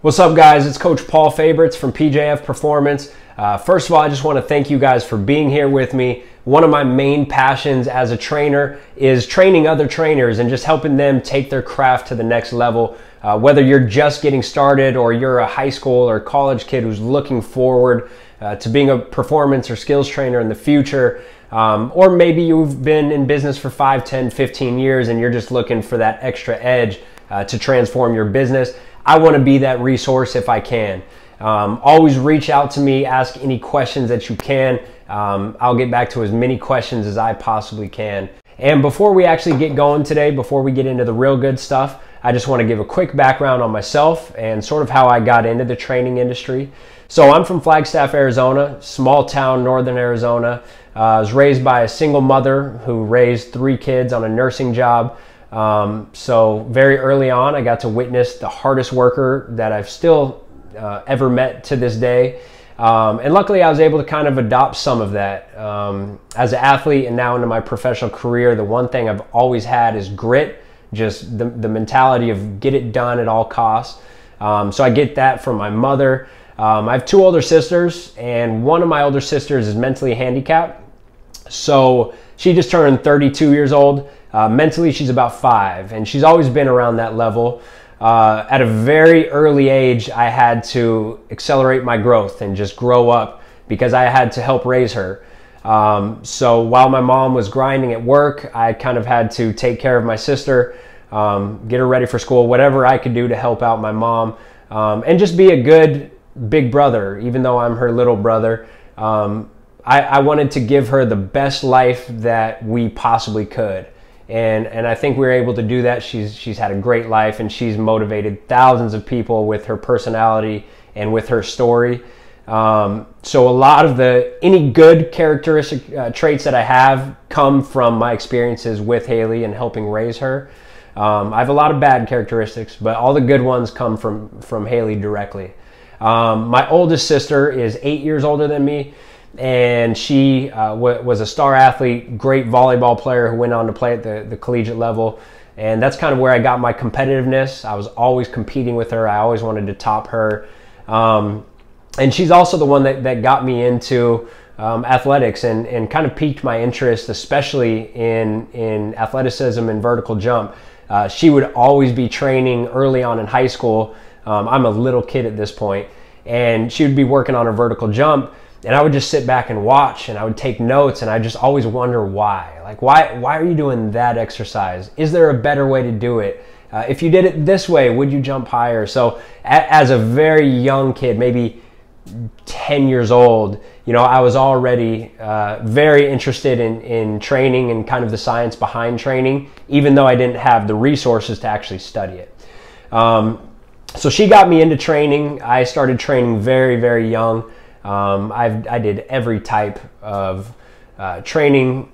What's up, guys? It's Coach Paul Fabritz from PJF Performance. First of all, I just want to thank you guys for being here with me. One of my main passions as a trainer is training other trainers and just helping them take their craft to the next level. Whether you're just getting started or you're a high school or college kid who's looking forward to being a performance or skills trainer in the future, or maybe you've been in business for 5, 10, 15 years and you're just looking for that extra edge to transform your business. I want to be that resource if I can. Always reach out to me, ask any questions that you can. I'll get back to as many questions as I possibly can. And before we actually get going today, before we get into the real good stuff, I just want to give a quick background on myself and sort of how I got into the training industry. So I'm from Flagstaff, Arizona, small town, northern Arizona. I was raised by a single mother who raised 3 kids on a nursing job. So very early on, I got to witness the hardest worker that I've still ever met to this day. And luckily I was able to kind of adopt some of that. As an athlete and now into my professional career, the one thing I've always had is grit, just the mentality of get it done at all costs. So I get that from my mother. I have 2 older sisters, and one of my older sisters is mentally handicapped. So she just turned 32 years old. Mentally, she's about 5, and she's always been around that level. At a very early age, I had to accelerate my growth and just grow up because I had to help raise her. So while my mom was grinding at work, I kind of had to take care of my sister, get her ready for school, whatever I could do to help out my mom, and just be a good big brother, even though I'm her little brother. I wanted to give her the best life that we possibly could. And I think we were able to do that. She's had a great life, and she's motivated thousands of people with her personality and with her story. So a lot of any good characteristic traits that I have come from my experiences with Haley and helping raise her. I have a lot of bad characteristics, but all the good ones come from Haley directly. My oldest sister is 8 years older than me, and she was a star athlete, great volleyball player who went on to play at the collegiate level. And that's kind of where I got my competitiveness. I was always competing with her. I always wanted to top her. And she's also the one that got me into athletics and kind of piqued my interest, especially in athleticism and vertical jump. She would always be training early on in high school. I'm a little kid at this point, and she would be working on her vertical jump. And I would just sit back and watch, and I would take notes, and I just always wonder why. Like, why are you doing that exercise? Is there a better way to do it? If you did it this way, would you jump higher? So as a very young kid, maybe 10 years old, I was already very interested in training and kind of the science behind training, even though I didn't have the resources to actually study it. So she got me into training. I started training very, very young. I did every type of training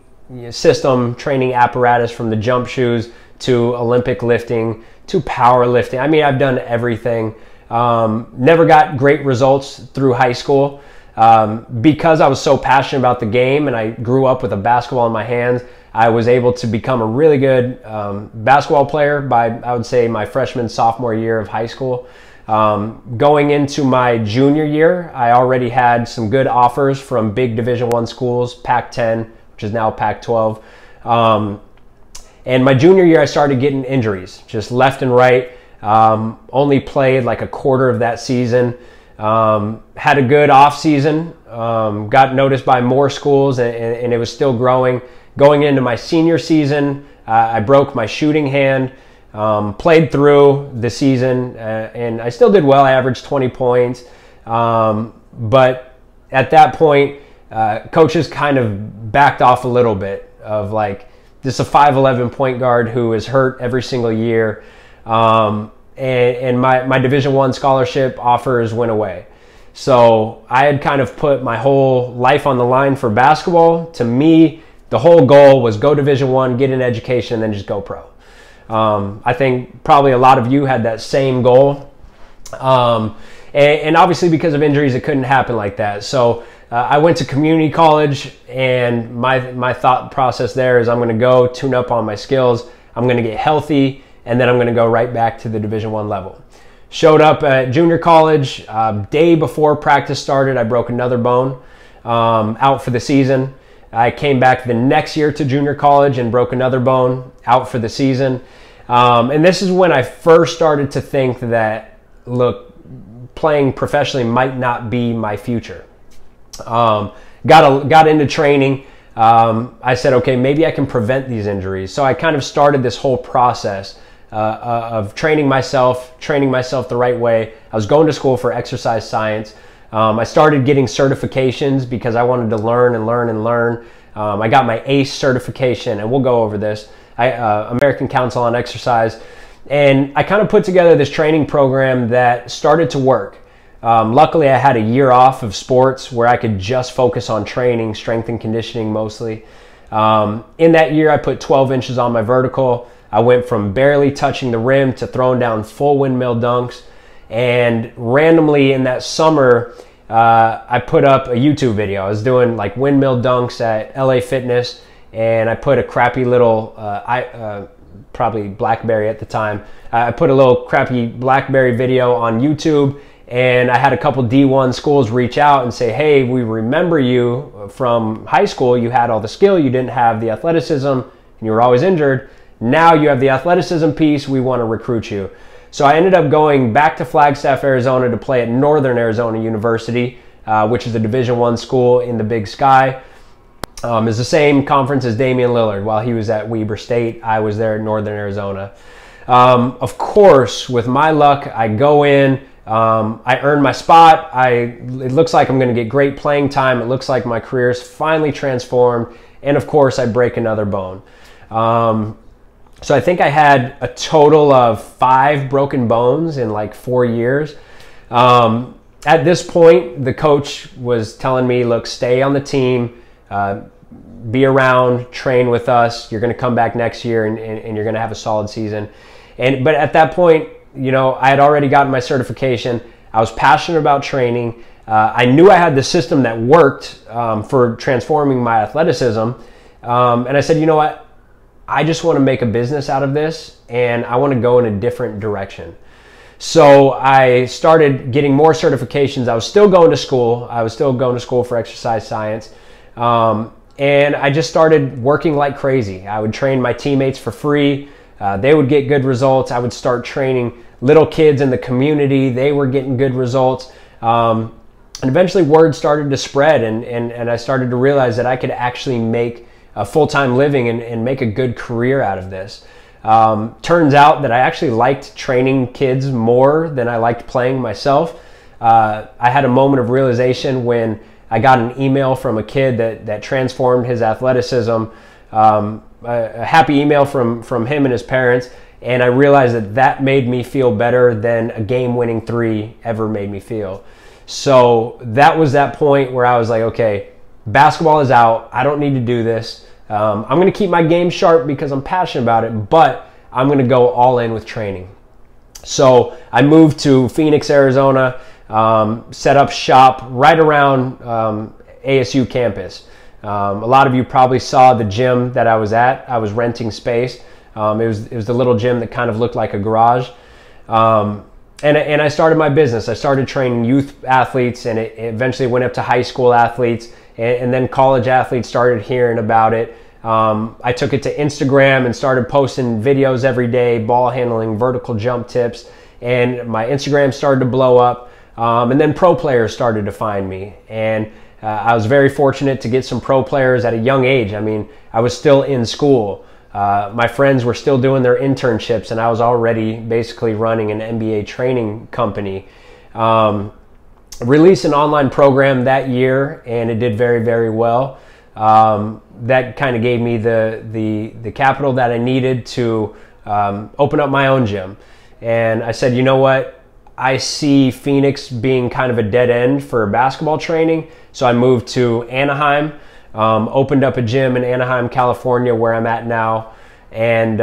system, training apparatus, from the jump shoes to Olympic lifting to power lifting. I mean, I've done everything. Never got great results through high school because I was so passionate about the game and I grew up with a basketball in my hands. I was able to become a really good basketball player by, I would say, my freshman, sophomore year of high school. Going into my junior year, I already had some good offers from big Division I schools, Pac-10, which is now Pac-12. And my junior year, I started getting injuries, just left and right. Only played like a quarter of that season. Had a good off season, got noticed by more schools, and it was still growing. Going into my senior season, I broke my shooting hand. Played through the season, and I still did well. I averaged 20 points. But at that point, coaches kind of backed off a little bit of like, this is a 5'11" point guard who is hurt every single year. And my Division I scholarship offers went away. So I had kind of put my whole life on the line for basketball. To me, the whole goal was go Division I, get an education, and then just go pro. I think probably a lot of you had that same goal. And obviously because of injuries, it couldn't happen like that. So I went to community college, and my thought process there is I'm going to go tune up on my skills. I'm going to get healthy, and then I'm going to go right back to the Division I level. Showed up at junior college. Day before practice started, I broke another bone, out for the season. I came back the next year to junior college and broke another bone, out for the season. And this is when I first started to think that, look, playing professionally might not be my future. Got into training. I said, okay, maybe I can prevent these injuries. So I kind of started this whole process of training myself the right way. I was going to school for exercise science. I started getting certifications because I wanted to learn and learn and learn. I got my ACE certification, and we'll go over this, American Council on Exercise. And I kind of put together this training program that started to work. Luckily, I had a year off of sports where I could just focus on training, strength and conditioning mostly. In that year, I put 12 inches on my vertical. I went from barely touching the rim to throwing down full windmill dunks. And randomly in that summer, I put up a YouTube video. I was doing like windmill dunks at LA Fitness, and I put a crappy little, probably BlackBerry at the time. I put a little crappy BlackBerry video on YouTube, and I had a couple D1 schools reach out and say, hey, we remember you from high school. You had all the skill, you didn't have the athleticism, and you were always injured. Now you have the athleticism piece, we want to recruit you. So I ended up going back to Flagstaff, Arizona to play at Northern Arizona University, which is a Division I school in the Big Sky. It's the same conference as Damian Lillard. While he was at Weber State, I was there at Northern Arizona. Of course, with my luck, I go in, I earn my spot. It looks like I'm going to get great playing time. It looks like my career's finally transformed. And of course, I break another bone. So I think I had a total of 5 broken bones in like 4 years. At this point, the coach was telling me, look, stay on the team, be around, train with us. You're going to come back next year and you're going to have a solid season. But at that point, you know, I had already gotten my certification. I was passionate about training. I knew I had the system that worked for transforming my athleticism. And I said, you know what? I just want to make a business out of this, and I want to go in a different direction. So I started getting more certifications. I was still going to school. I was still going to school for exercise science. And I just started working like crazy. I would train my teammates for free. They would get good results. I would start training little kids in the community. They were getting good results. And eventually word started to spread, and I started to realize that I could actually make a full-time living and make a good career out of this. Turns out that I actually liked training kids more than I liked playing myself. I had a moment of realization when I got an email from a kid that transformed his athleticism, a happy email from him and his parents, and I realized that made me feel better than a game-winning 3 ever made me feel. So that was that point where I was like, okay, basketball is out. I don't need to do this. I'm going to keep my game sharp because I'm passionate about it, but I'm going to go all in with training. So I moved to Phoenix, Arizona, set up shop right around ASU campus. A lot of you probably saw the gym that I was at. I was renting space. It was the little gym that kind of looked like a garage. And I started my business. I started training youth athletes, and it eventually went up to high school athletes, and then college athletes started hearing about it. I took it to Instagram and started posting videos every day, ball handling, vertical jump tips, and my Instagram started to blow up. And then pro players started to find me, and I was very fortunate to get some pro players at a young age. I mean, I was still in school. My friends were still doing their internships, and I was already basically running an NBA training company. Released an online program that year, and it did very, very well. That kind of gave me the capital that I needed to open up my own gym. And I said, you know what? I see Phoenix being kind of a dead end for basketball training. So I moved to Anaheim, opened up a gym in Anaheim, California, where I'm at now, and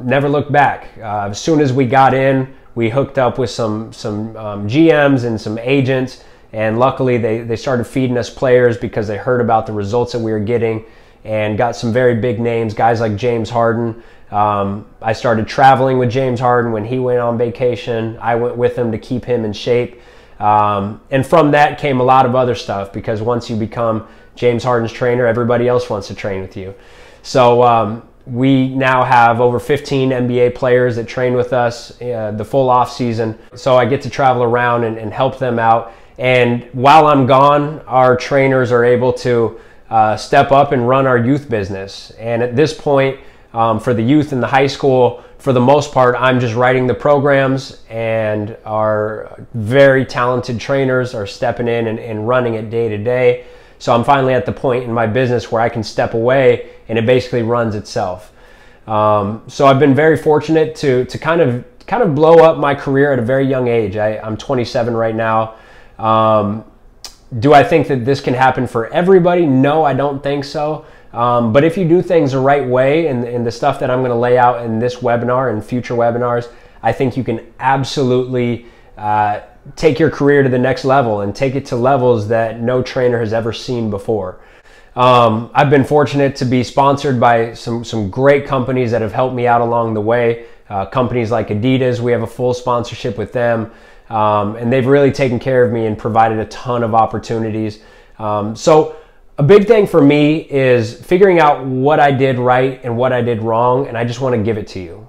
never looked back. As soon as we got in, we hooked up with some GMs and some agents, and luckily they started feeding us players because they heard about the results that we were getting. and got some very big names, guys like James Harden. I started traveling with James Harden when he went on vacation. I went with him to keep him in shape. And from that came a lot of other stuff, because once you become James Harden's trainer, everybody else wants to train with you. So we now have over 15 NBA players that train with us the full off season. So I get to travel around and help them out. And while I'm gone, our trainers are able to step up and run our youth business. And at this point, for the youth in the high school, for the most part, I'm just writing the programs, and our very talented trainers are stepping in and running it day to day. So I'm finally at the point in my business where I can step away and it basically runs itself. So I've been very fortunate to kind of blow up my career at a very young age. I'm 27 right now. Do I think that this can happen for everybody? No, I don't think so. But if you do things the right way, and the stuff that I'm going to lay out in this webinar and future webinars, I think you can absolutely take your career to the next level and take it to levels that no trainer has ever seen before. I've been fortunate to be sponsored by some great companies that have helped me out along the way. Companies like Adidas, we have a full sponsorship with them. And they've really taken care of me and provided a ton of opportunities. So a big thing for me is figuring out what I did right and what I did wrong, and I just want to give it to you.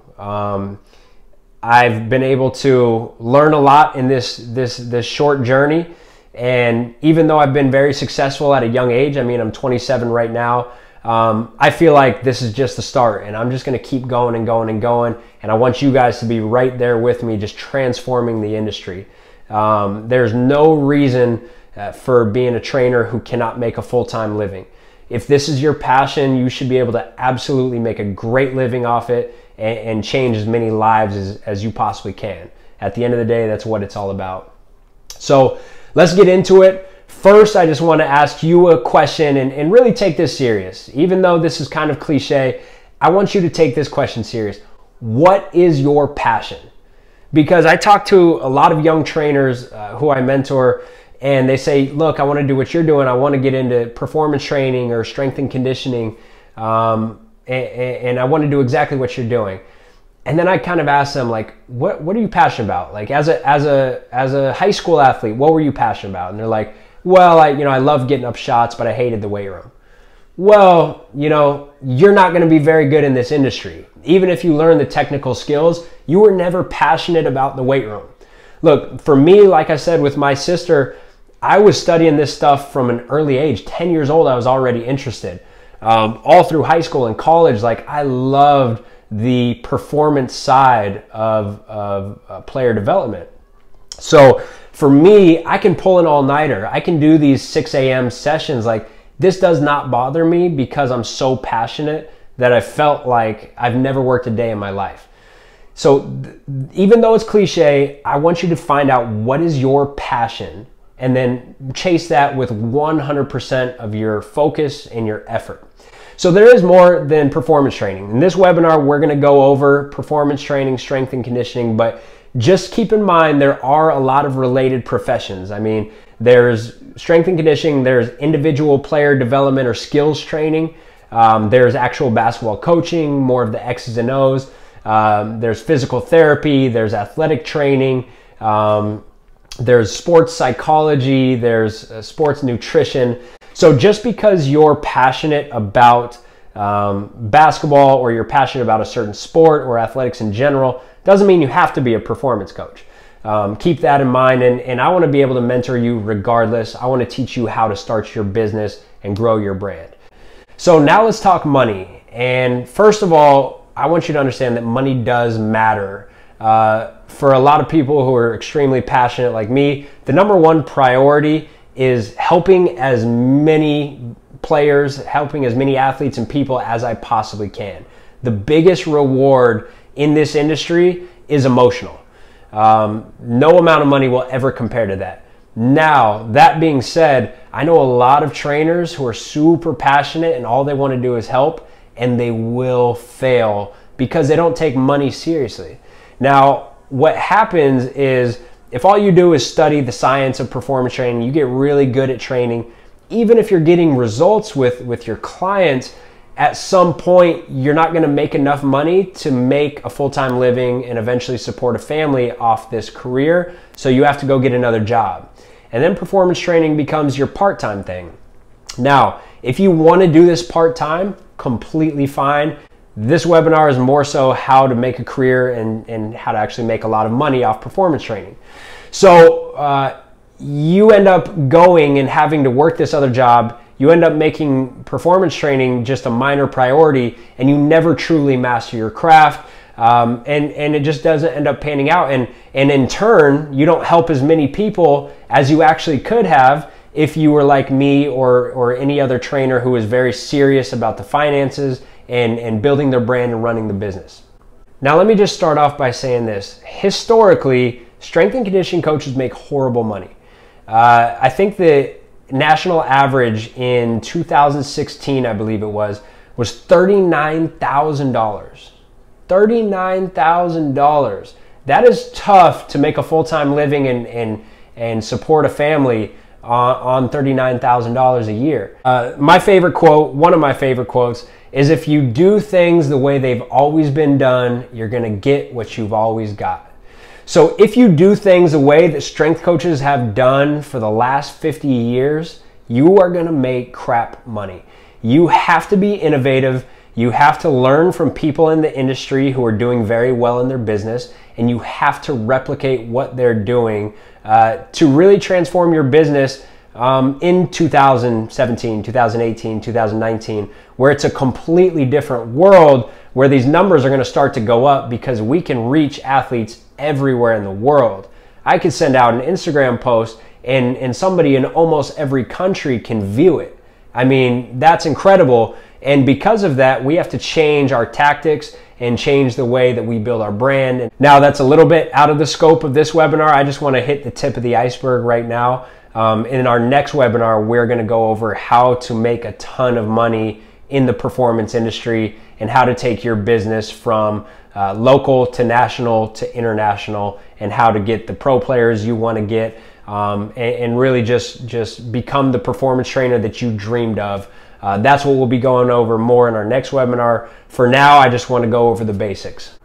I've been able to learn a lot in this short journey, and even though I've been very successful at a young age, I mean, I'm 27 right now, I feel like this is just the start, and I'm just going to keep going and going and going, and I want you guys to be right there with me, just transforming the industry. There's no reason for being a trainer who cannot make a full-time living. If this is your passion, you should be able to absolutely make a great living off it and change as many lives as you possibly can. At the end of the day, that's what it's all about. So let's get into it. First, I just want to ask you a question and really take this serious. Even though this is kind of cliche, I want you to take this question serious. What is your passion? Because I talk to a lot of young trainers who I mentor, and they say, look, I want to do what you're doing. I want to get into performance training or strength and conditioning, and I want to do exactly what you're doing. And then I kind of ask them, like, what are you passionate about? Like, as a high school athlete, what were you passionate about? And they're like, well, I love getting up shots, but I hated the weight room. Well, you're not going to be very good in this industry. Even if you learn the technical skills, you were never passionate about the weight room. Look, for me, like I said, with my sister, I was studying this stuff from an early age. 10 years old, I was already interested. All through high school and college, like, I loved the performance side of player development. So for me, I can pull an all-nighter. I can do these 6 a.m. sessions. Like, this does not bother me because I'm so passionate that I felt like I've never worked a day in my life. So even though it's cliche, I want you to find out what is your passion and then chase that with 100% of your focus and your effort. So there is more than performance training. In this webinar, we're going to go over performance training, strength and conditioning, but just keep in mind there are a lot of related professions. I mean, there's strength and conditioning, there's individual player development or skills training, there's actual basketball coaching, more of the X's and O's, there's physical therapy, there's athletic training, there's sports psychology, there's sports nutrition. So just because you're passionate about basketball or you're passionate about a certain sport or athletics in general, doesn't mean you have to be a performance coach. Keep that in mind, and I want to be able to mentor you regardless. I want to teach you how to start your business and grow your brand. So now let's talk money. And first of all, I want you to understand that money does matter. For a lot of people who are extremely passionate like me, the number one priority is helping as many players, helping as many athletes and people as I possibly can. The biggest reward in this industry is emotional. No amount of money will ever compare to that. Now, that being said, I know a lot of trainers who are super passionate and all they want to do is help, and they will fail because they don't take money seriously. Now, what happens is if all you do is study the science of performance training, you get really good at training, even if you're getting results with your clients, at some point you're not going to make enough money to make a full-time living and eventually support a family off this career. So you have to go get another job. And then performance training becomes your part-time thing. Now, if you want to do this part-time, completely fine. This webinar is more so how to make a career and how to actually make a lot of money off performance training. So you end up going and having to work this other job. You end up making performance training just a minor priority, and you never truly master your craft. And it just doesn't end up panning out. And in turn, you don't help as many people as you actually could have if you were like me or any other trainer who is very serious about the finances and building their brand and running the business. Now, let me just start off by saying this. Historically, strength and conditioning coaches make horrible money. I think the national average in 2016, I believe it was $39,000. $39,000. That is tough to make a full-time living and support a family on $39,000 a year. My favorite quote, one of my favorite quotes, is if you do things the way they've always been done, you're gonna get what you've always got. So if you do things the way that strength coaches have done for the last 50 years, you are gonna make crap money. You have to be innovative. You have to learn from people in the industry who are doing very well in their business, and you have to replicate what they're doing to really transform your business in 2017, 2018, 2019, where it's a completely different world where these numbers are going to start to go up because we can reach athletes everywhere in the world. I could send out an Instagram post and somebody in almost every country can view it. I mean, that's incredible. And because of that, we have to change our tactics and change the way that we build our brand. Now, that's a little bit out of the scope of this webinar. I just want to hit the tip of the iceberg right now. In our next webinar, we're going to go over how to make a ton of money in the performance industry and how to take your business from local to national to international, and how to get the pro players you want to get, and really just become the performance trainer that you dreamed of. That's what we'll be going over more in our next webinar. For now, I just want to go over the basics.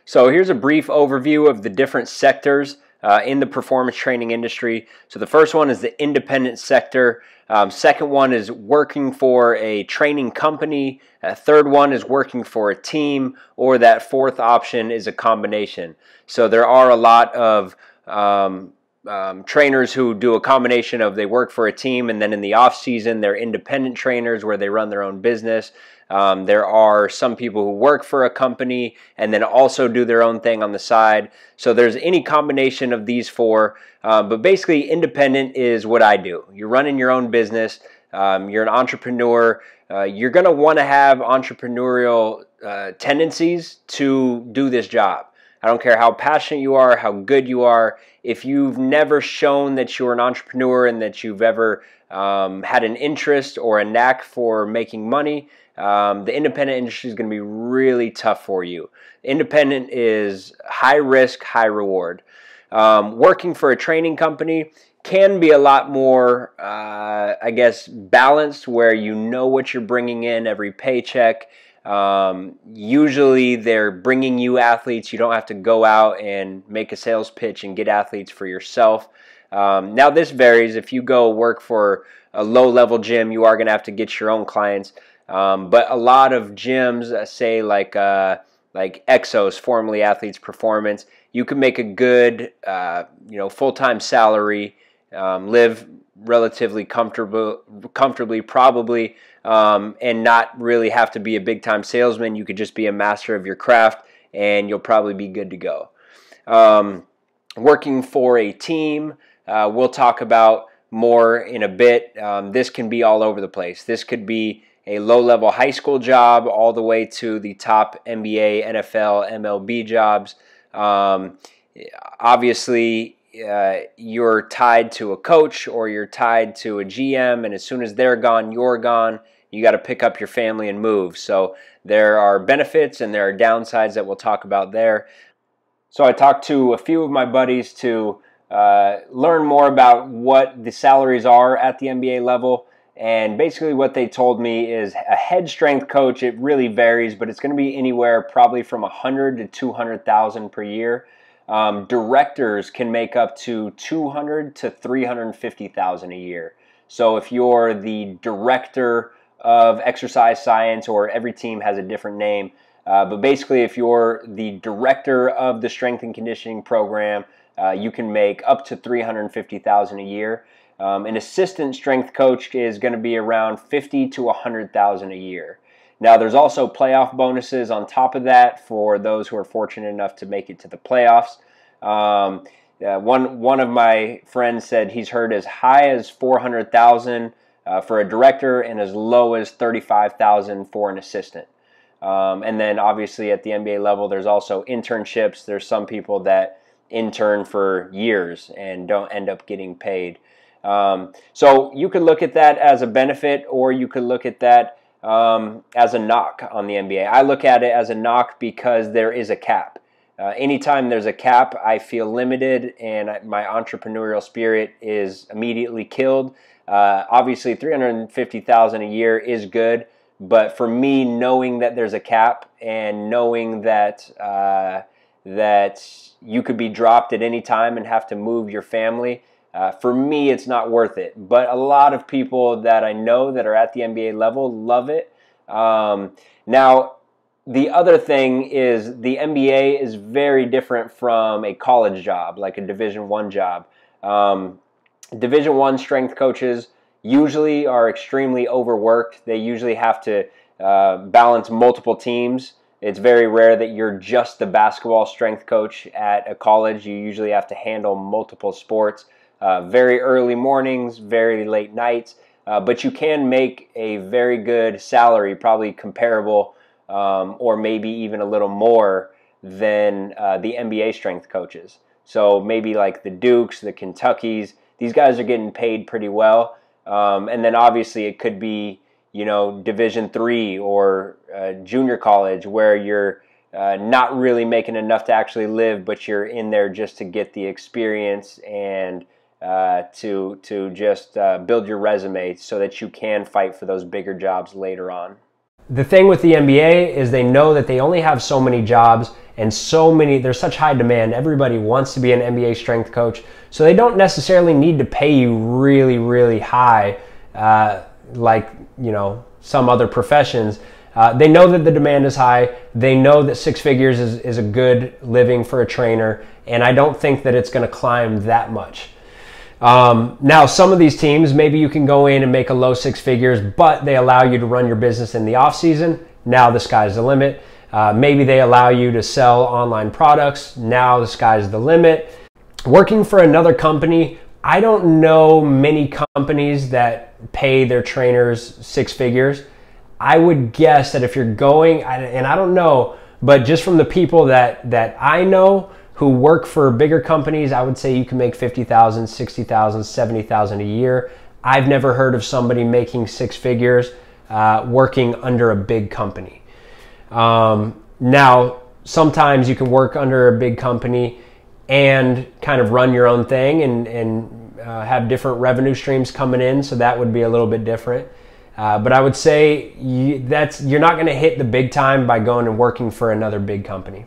So here's a brief overview of the different sectors in the performance training industry. So the first one is the independent sector. Second one is working for a training company. Third one is working for a team, or that fourth option is a combination. So there are a lot of trainers who do a combination of they work for a team, and then in the off season they're independent trainers where they run their own business. There are some people who work for a company and then also do their own thing on the side. So there's any combination of these four, but basically independent is what I do. You're running your own business. You're an entrepreneur. You're going to want to have entrepreneurial tendencies to do this job. I don't care how passionate you are, how good you are. If you've never shown that you're an entrepreneur and that you've ever had an interest or a knack for making money, the independent industry is going to be really tough for you. Independent is high risk, high reward. Working for a training company can be a lot more, I guess, balanced, where you know what you're bringing in every paycheck. Usually they're bringing you athletes. You don't have to go out and make a sales pitch and get athletes for yourself. Now this varies. If you go work for a low-level gym, you are going to have to get your own clients. But a lot of gyms, say like Exos, formerly Athletes Performance, you can make a good, full-time salary, live relatively comfortably probably, and not really have to be a big-time salesman. You could just be a master of your craft, and you'll probably be good to go. Working for a team, we'll talk about more in a bit. This can be all over the place. This could be a low-level high school job all the way to the top NBA, NFL, MLB jobs. Obviously, you're tied to a coach or you're tied to a GM, and as soon as they're gone, you're gone. You got to pick up your family and move. So there are benefits and there are downsides that we'll talk about there. So I talked to a few of my buddies to learn more about what the salaries are at the NBA level. And basically what they told me is a head strength coach, it really varies, but it's going to be anywhere probably from 100 to 200,000 per year. Directors can make up to 200 to 350,000 a year. So if you're the director of exercise science, or every team has a different name, but basically if you're the director of the strength and conditioning program, you can make up to 350,000 a year. An assistant strength coach is going to be around 50 to 100,000 a year. Now, there's also playoff bonuses on top of that for those who are fortunate enough to make it to the playoffs. One of my friends said he's heard as high as 400,000 for a director and as low as 35,000 for an assistant. And then obviously at the NBA level, there's also internships. There's some people that intern for years and don't end up getting paid. So you could look at that as a benefit, or you could look at that as a knock on the NBA. I look at it as a knock because there is a cap. Anytime there's a cap, I feel limited, and my entrepreneurial spirit is immediately killed. Obviously, 350,000 a year is good, but for me, knowing that there's a cap and knowing that that you could be dropped at any time and have to move your family, for me, it's not worth it. But a lot of people that I know that are at the NBA level love it. Now, the other thing is the NBA is very different from a college job, like a Division I job. Division I strength coaches usually are extremely overworked. They usually have to balance multiple teams. It's very rare that you're just the basketball strength coach at a college. You usually have to handle multiple sports. Very early mornings, very late nights, but you can make a very good salary, probably comparable or maybe even a little more than the NBA strength coaches. So maybe like the Dukes, the Kentuckys, these guys are getting paid pretty well. And then obviously it could be, you know, Division III or junior college, where you're not really making enough to actually live, but you're in there just to get the experience and to just build your resume so that you can fight for those bigger jobs later on. The thing with the NBA is they know that they only have so many jobs and there's such high demand. Everybody wants to be an NBA strength coach, so they don't necessarily need to pay you really, really high like, you know, some other professions. They know that the demand is high. They know that six figures is a good living for a trainer, and I don't think that it's going to climb that much. Now, some of these teams, maybe you can go in and make a low six figures, but they allow you to run your business in the off season. Now the sky's the limit. Maybe they allow you to sell online products. Now the sky's the limit. Working for another company, I don't know many companies that pay their trainers six figures. I would guess that if you're going, and I don't know, but just from the people that I know who work for bigger companies, I would say you can make 50,000, 60,000, 70,000 a year. I've never heard of somebody making six figures working under a big company. Now, sometimes you can work under a big company and kind of run your own thing and have different revenue streams coming in, so that would be a little bit different. But I would say you're not going to hit the big time by going and working for another big company.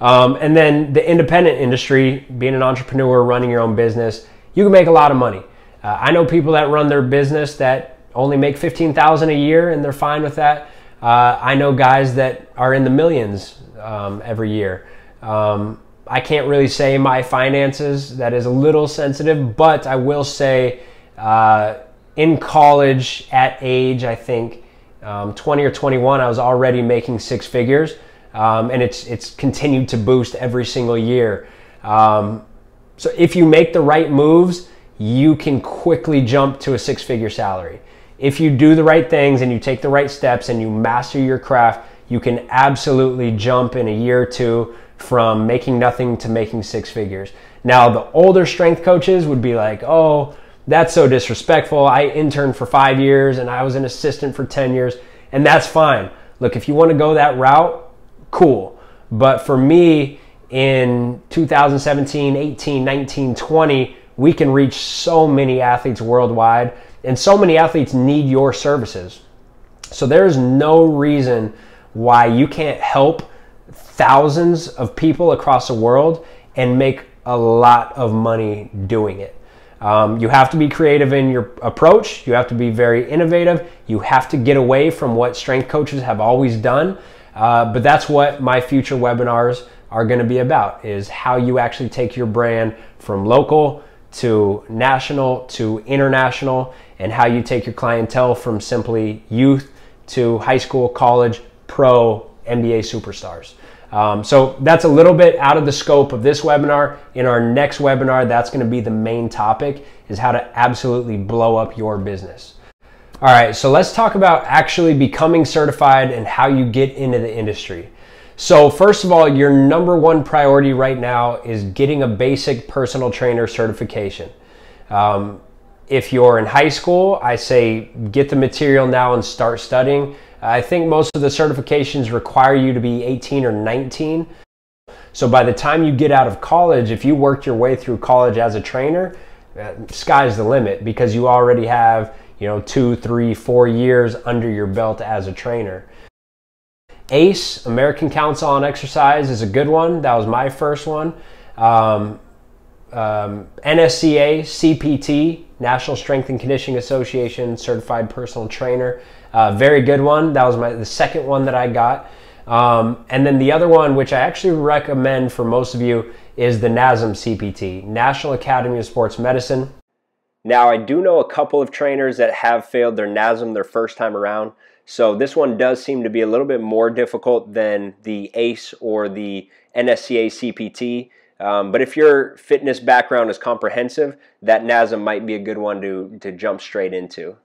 And then the independent industry, being an entrepreneur, running your own business, you can make a lot of money. I know people that run their business that only make $15,000 a year and they're fine with that. I know guys that are in the millions every year. I can't really say my finances, that is a little sensitive, but I will say in college at age, I think 20 or 21, I was already making six figures. And it's continued to boost every single year. So if you make the right moves, you can quickly jump to a six-figure salary. If you do the right things and you take the right steps and you master your craft, you can absolutely jump in a year or two from making nothing to making six figures. Now, the older strength coaches would be like, oh, that's so disrespectful. I interned for 5 years and I was an assistant for 10 years, and that's fine. Look, if you want to go that route, cool. But for me, in 2017, 18, 19, 20, we can reach so many athletes worldwide, and so many athletes need your services. So there's no reason why you can't help thousands of people across the world and make a lot of money doing it. You have to be creative in your approach. You have to be very innovative. You have to get away from what strength coaches have always done. But that's what my future webinars are going to be about, is how you actually take your brand from local to national to international, and how you take your clientele from simply youth to high school, college, pro, NBA superstars. So that's a little bit out of the scope of this webinar. In our next webinar, that's going to be the main topic, is how to absolutely blow up your business. All right, so let's talk about actually becoming certified and how you get into the industry. So first of all, your number one priority right now is getting a basic personal trainer certification. If you're in high school, I say get the material now and start studying. I think most of the certifications require you to be 18 or 19. So by the time you get out of college, if you worked your way through college as a trainer, sky's the limit, because you already have, 2, 3, 4 years under your belt as a trainer. ACE, American Council on Exercise, is a good one. That was my first one. NSCA, CPT, National Strength and Conditioning Association, Certified Personal Trainer. Very good one. That was the second one that I got. And then the other one, which I actually recommend for most of you, is the NASM CPT, National Academy of Sports Medicine. Now, I do know a couple of trainers that have failed their NASM their first time around. So this one does seem to be a little bit more difficult than the ACE or the NSCA CPT. But if your fitness background is comprehensive, that NASM might be a good one to jump straight into.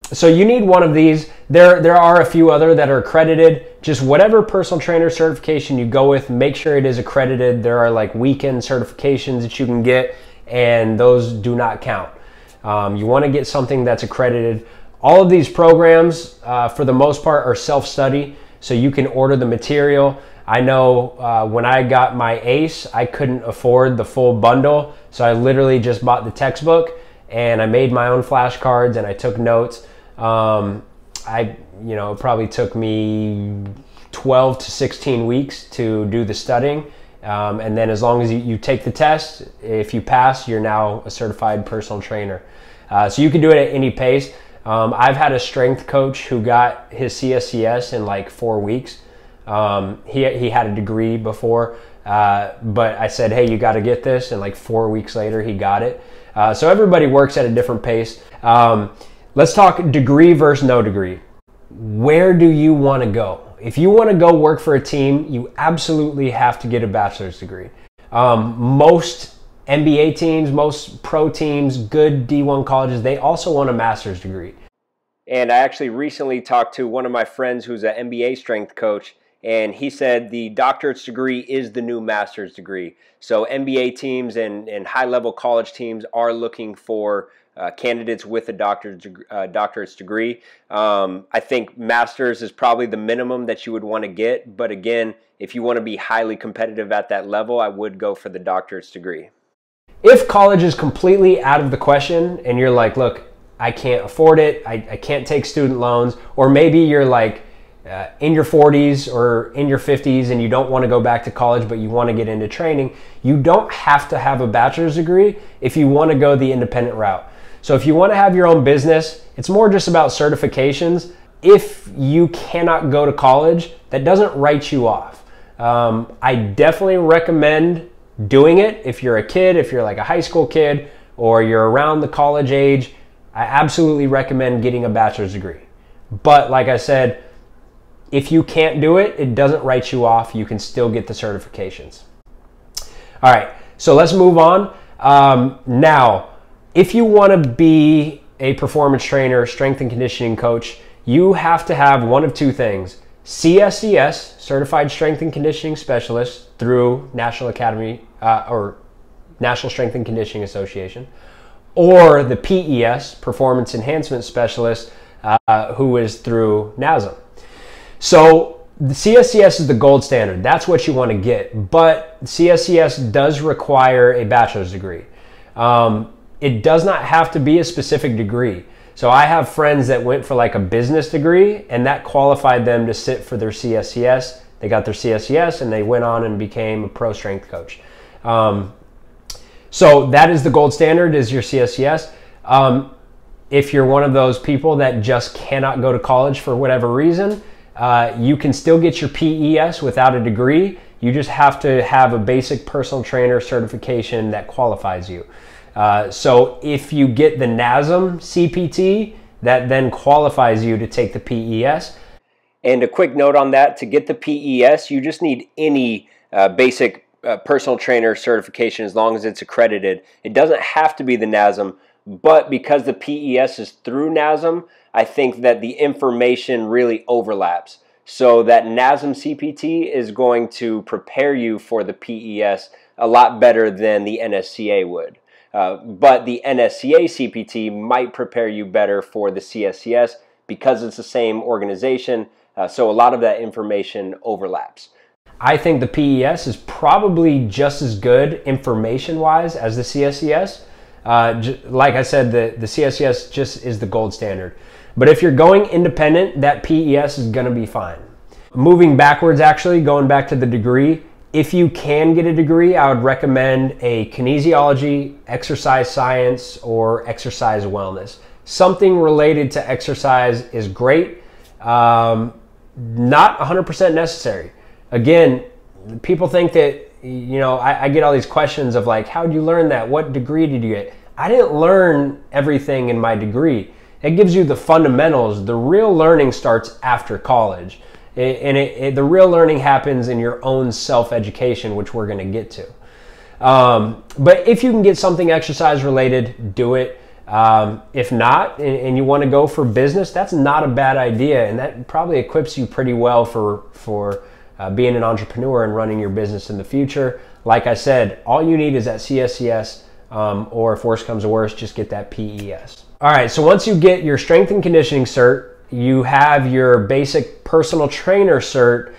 So you need one of these. There are a few other that are accredited. Just whatever personal trainer certification you go with, make sure it is accredited. There are like weekend certifications that you can get, and those do not count. You want to get something that's accredited. All of these programs, for the most part, are self-study, so you can order the material. I know when I got my ACE, I couldn't afford the full bundle, so I literally just bought the textbook, and I made my own flashcards and I took notes. It probably took me 12 to 16 weeks to do the studying. And then as long as you take the test, if you pass, you're now a certified personal trainer. So you can do it at any pace. I've had a strength coach who got his CSCS in like 4 weeks. He had a degree before, but I said, hey, you got to get this. And like 4 weeks later, he got it. So everybody works at a different pace. Let's talk degree versus no degree. Where do you want to go? If you want to go work for a team, you absolutely have to get a bachelor's degree. Most NBA teams, most pro teams, good D1 colleges, they also want a master's degree. And I actually recently talked to one of my friends who's an NBA strength coach, and he said the doctorate's degree is the new master's degree. So NBA teams and high-level college teams are looking for candidates with a doctorate's degree. I think master's is probably the minimum that you would want to get. But again, if you want to be highly competitive at that level, I would go for the doctorate's degree. If college is completely out of the question and you're like, look, I can't afford it, I can't take student loans, or maybe you're like in your 40s or in your 50s and you don't want to go back to college, but you want to get into training, you don't have to have a bachelor's degree if you want to go the independent route. So if you want to have your own business, it's more just about certifications. If you cannot go to college, that doesn't write you off. I definitely recommend doing it if you're a kid, if you're like a high school kid, or you're around the college age. I absolutely recommend getting a bachelor's degree. But like I said, if you can't do it, it doesn't write you off. You can still get the certifications. All right, so let's move on. Now, if you want to be a performance trainer, strength and conditioning coach, you have to have one of two things: CSCS, Certified Strength and Conditioning Specialist, through National Academy or National Strength and Conditioning Association, or the PES, Performance Enhancement Specialist, who is through NASM. So The CSCS is the gold standard. That's what you want to get. But CSCS does require a bachelor's degree. It does not have to be a specific degree. So I have friends that went for like a business degree, and that qualified them to sit for their CSCS. They got their CSCS and they went on and became a pro strength coach. So that is the gold standard, is your CSCS. If you're one of those people that just cannot go to college for whatever reason, you can still get your PES without a degree. You just have to have a basic personal trainer certification that qualifies you. So if you get the NASM CPT, that then qualifies you to take the PES. And a quick note on that, to get the PES, you just need any basic personal trainer certification as long as it's accredited. It doesn't have to be the NASM, but because the PES is through NASM, I think that the information really overlaps. So that NASM CPT is going to prepare you for the PES a lot better than the NSCA would. But the NSCA CPT might prepare you better for the CSCS because it's the same organization. So a lot of that information overlaps. I think the PES is probably just as good information-wise as the CSCS. Like I said, the CSCS just is the gold standard. But if you're going independent, that PES is going to be fine. Moving backwards, actually, going back to the degree, if you can get a degree, I would recommend a kinesiology, exercise science, or exercise wellness. Something related to exercise is great. Not 100% necessary. Again, people think that, you know, I get all these questions of like, how did you learn that? What degree did you get? I didn't learn everything in my degree. It gives you the fundamentals. The real learning starts after college. The real learning happens in your own self-education, which we're going to get to. But if you can get something exercise related, do it. If not, and you want to go for business, that's not a bad idea. And that probably equips you pretty well for being an entrepreneur and running your business in the future. Like I said, all you need is that CSCS, or if worse comes to worse, just get that PES. All right, so once you get your strength and conditioning cert, you have your basic personal trainer cert.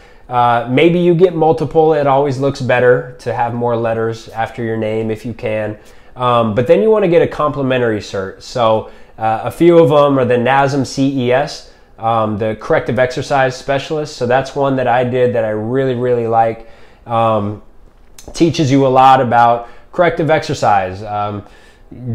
Maybe you get multiple. It always looks better to have more letters after your name if you can. But then you want to get a complementary cert. So a few of them are the NASM CES, the corrective exercise specialist. So that's one that I did that I really, really like. Teaches you a lot about corrective exercise.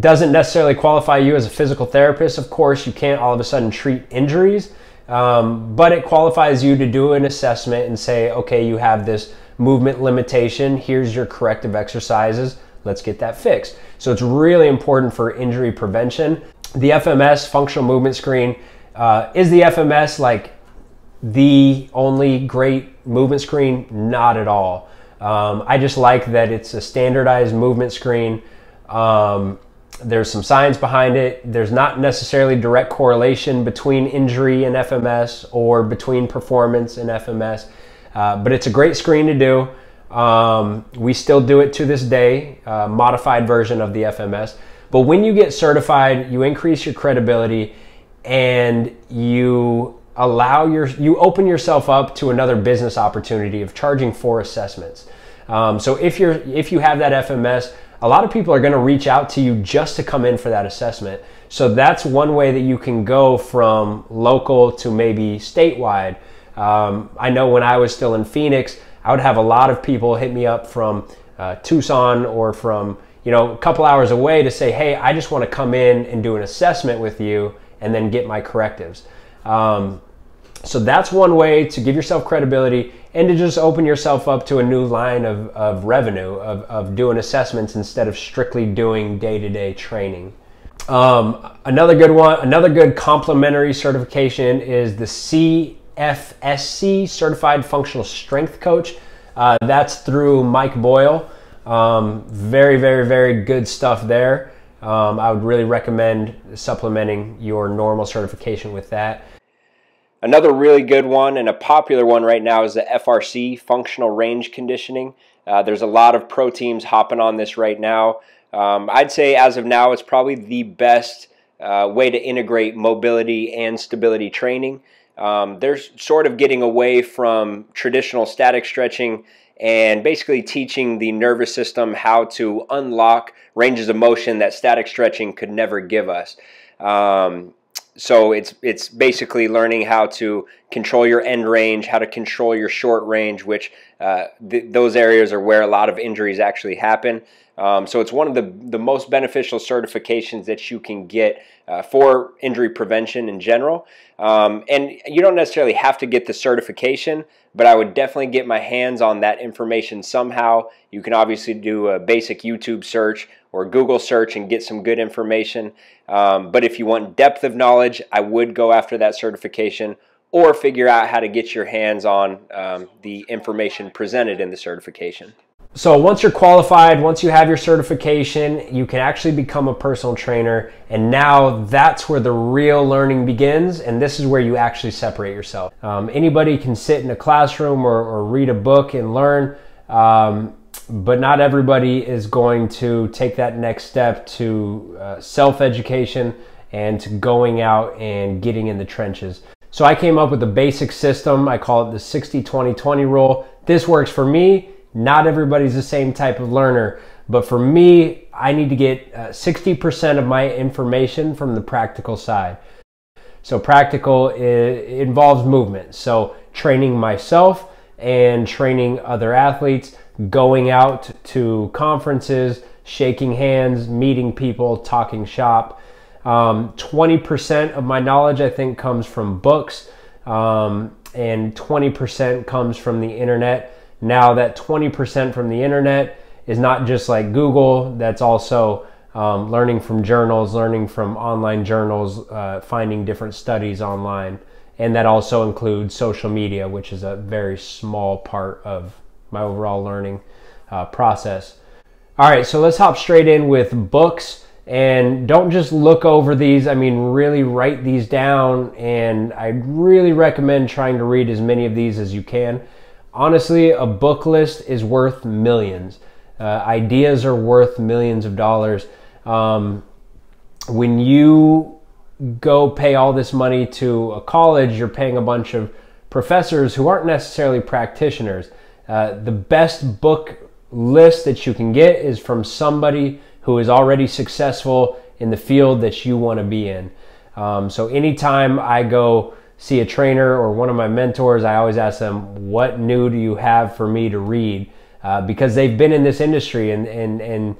Doesn't necessarily qualify you as a physical therapist. Of course, you can't all of a sudden treat injuries, but it qualifies you to do an assessment and say, okay, you have this movement limitation. Here's your corrective exercises. Let's get that fixed. So it's really important for injury prevention. The FMS, functional movement screen, is the FMS like the only great movement screen? Not at all. I just like that it's a standardized movement screen. There's some science behind it. There's not necessarily direct correlation between injury and FMS or between performance and FMS, but it's a great screen to do. We still do it to this day, modified version of the FMS. But when you get certified, you increase your credibility and you open yourself up to another business opportunity of charging for assessments. So if you have that FMS, a lot of people are going to reach out to you just to come in for that assessment. So that's one way that you can go from local to maybe statewide. I know when I was still in Phoenix, I would have a lot of people hit me up from Tucson or from, you know, a couple hours away to say, hey, I just want to come in and do an assessment with you and then get my correctives. So that's one way to give yourself credibility and to just open yourself up to a new line of revenue, of doing assessments instead of strictly doing day-to-day training. Another good complementary certification is the CFSC, Certified Functional Strength Coach. That's through Mike Boyle. Very, very, very good stuff there. I would really recommend supplementing your normal certification with that. Another really good one and a popular one right now is the FRC, Functional Range Conditioning. There's a lot of pro teams hopping on this right now. I'd say as of now, it's probably the best way to integrate mobility and stability training. they're sort of getting away from traditional static stretching and basically teaching the nervous system how to unlock ranges of motion that static stretching could never give us. So it's basically learning how to control your end range, how to control your short range, which those areas are where a lot of injuries actually happen. So it's one of the most beneficial certifications that you can get for injury prevention in general. And you don't necessarily have to get the certification, but I would definitely get my hands on that information somehow. You can obviously do a basic YouTube search or Google search and get some good information. But if you want depth of knowledge, I would go after that certification or figure out how to get your hands on the information presented in the certification. So once you're qualified, once you have your certification, you can actually become a personal trainer. And now that's where the real learning begins. And this is where you actually separate yourself. Anybody can sit in a classroom or read a book and learn, but not everybody is going to take that next step to self-education and to going out and getting in the trenches. So I came up with a basic system. I call it the 60-20-20 rule. This works for me. Not everybody's the same type of learner, but for me, I need to get 60% of my information from the practical side. So practical involves movement. So training myself and training other athletes, going out to conferences, shaking hands, meeting people, talking shop. 20% of my knowledge, I think, comes from books, and 20% comes from the internet. Now that 20% from the internet is not just like Google, that's also learning from journals, learning from online journals, finding different studies online. And that also includes social media, which is a very small part of my overall learning process. All right, so let's hop straight in with books. And don't just look over these, I mean, really write these down. And I really recommend trying to read as many of these as you can. Honestly, a book list is worth millions. Ideas are worth millions of dollars. When you go pay all this money to a college, you're paying a bunch of professors who aren't necessarily practitioners. The best book list that you can get is from somebody who is already successful in the field that you want to be in. So anytime I go see a trainer or one of my mentors, I always ask them, what new do you have for me to read? Because they've been in this industry, and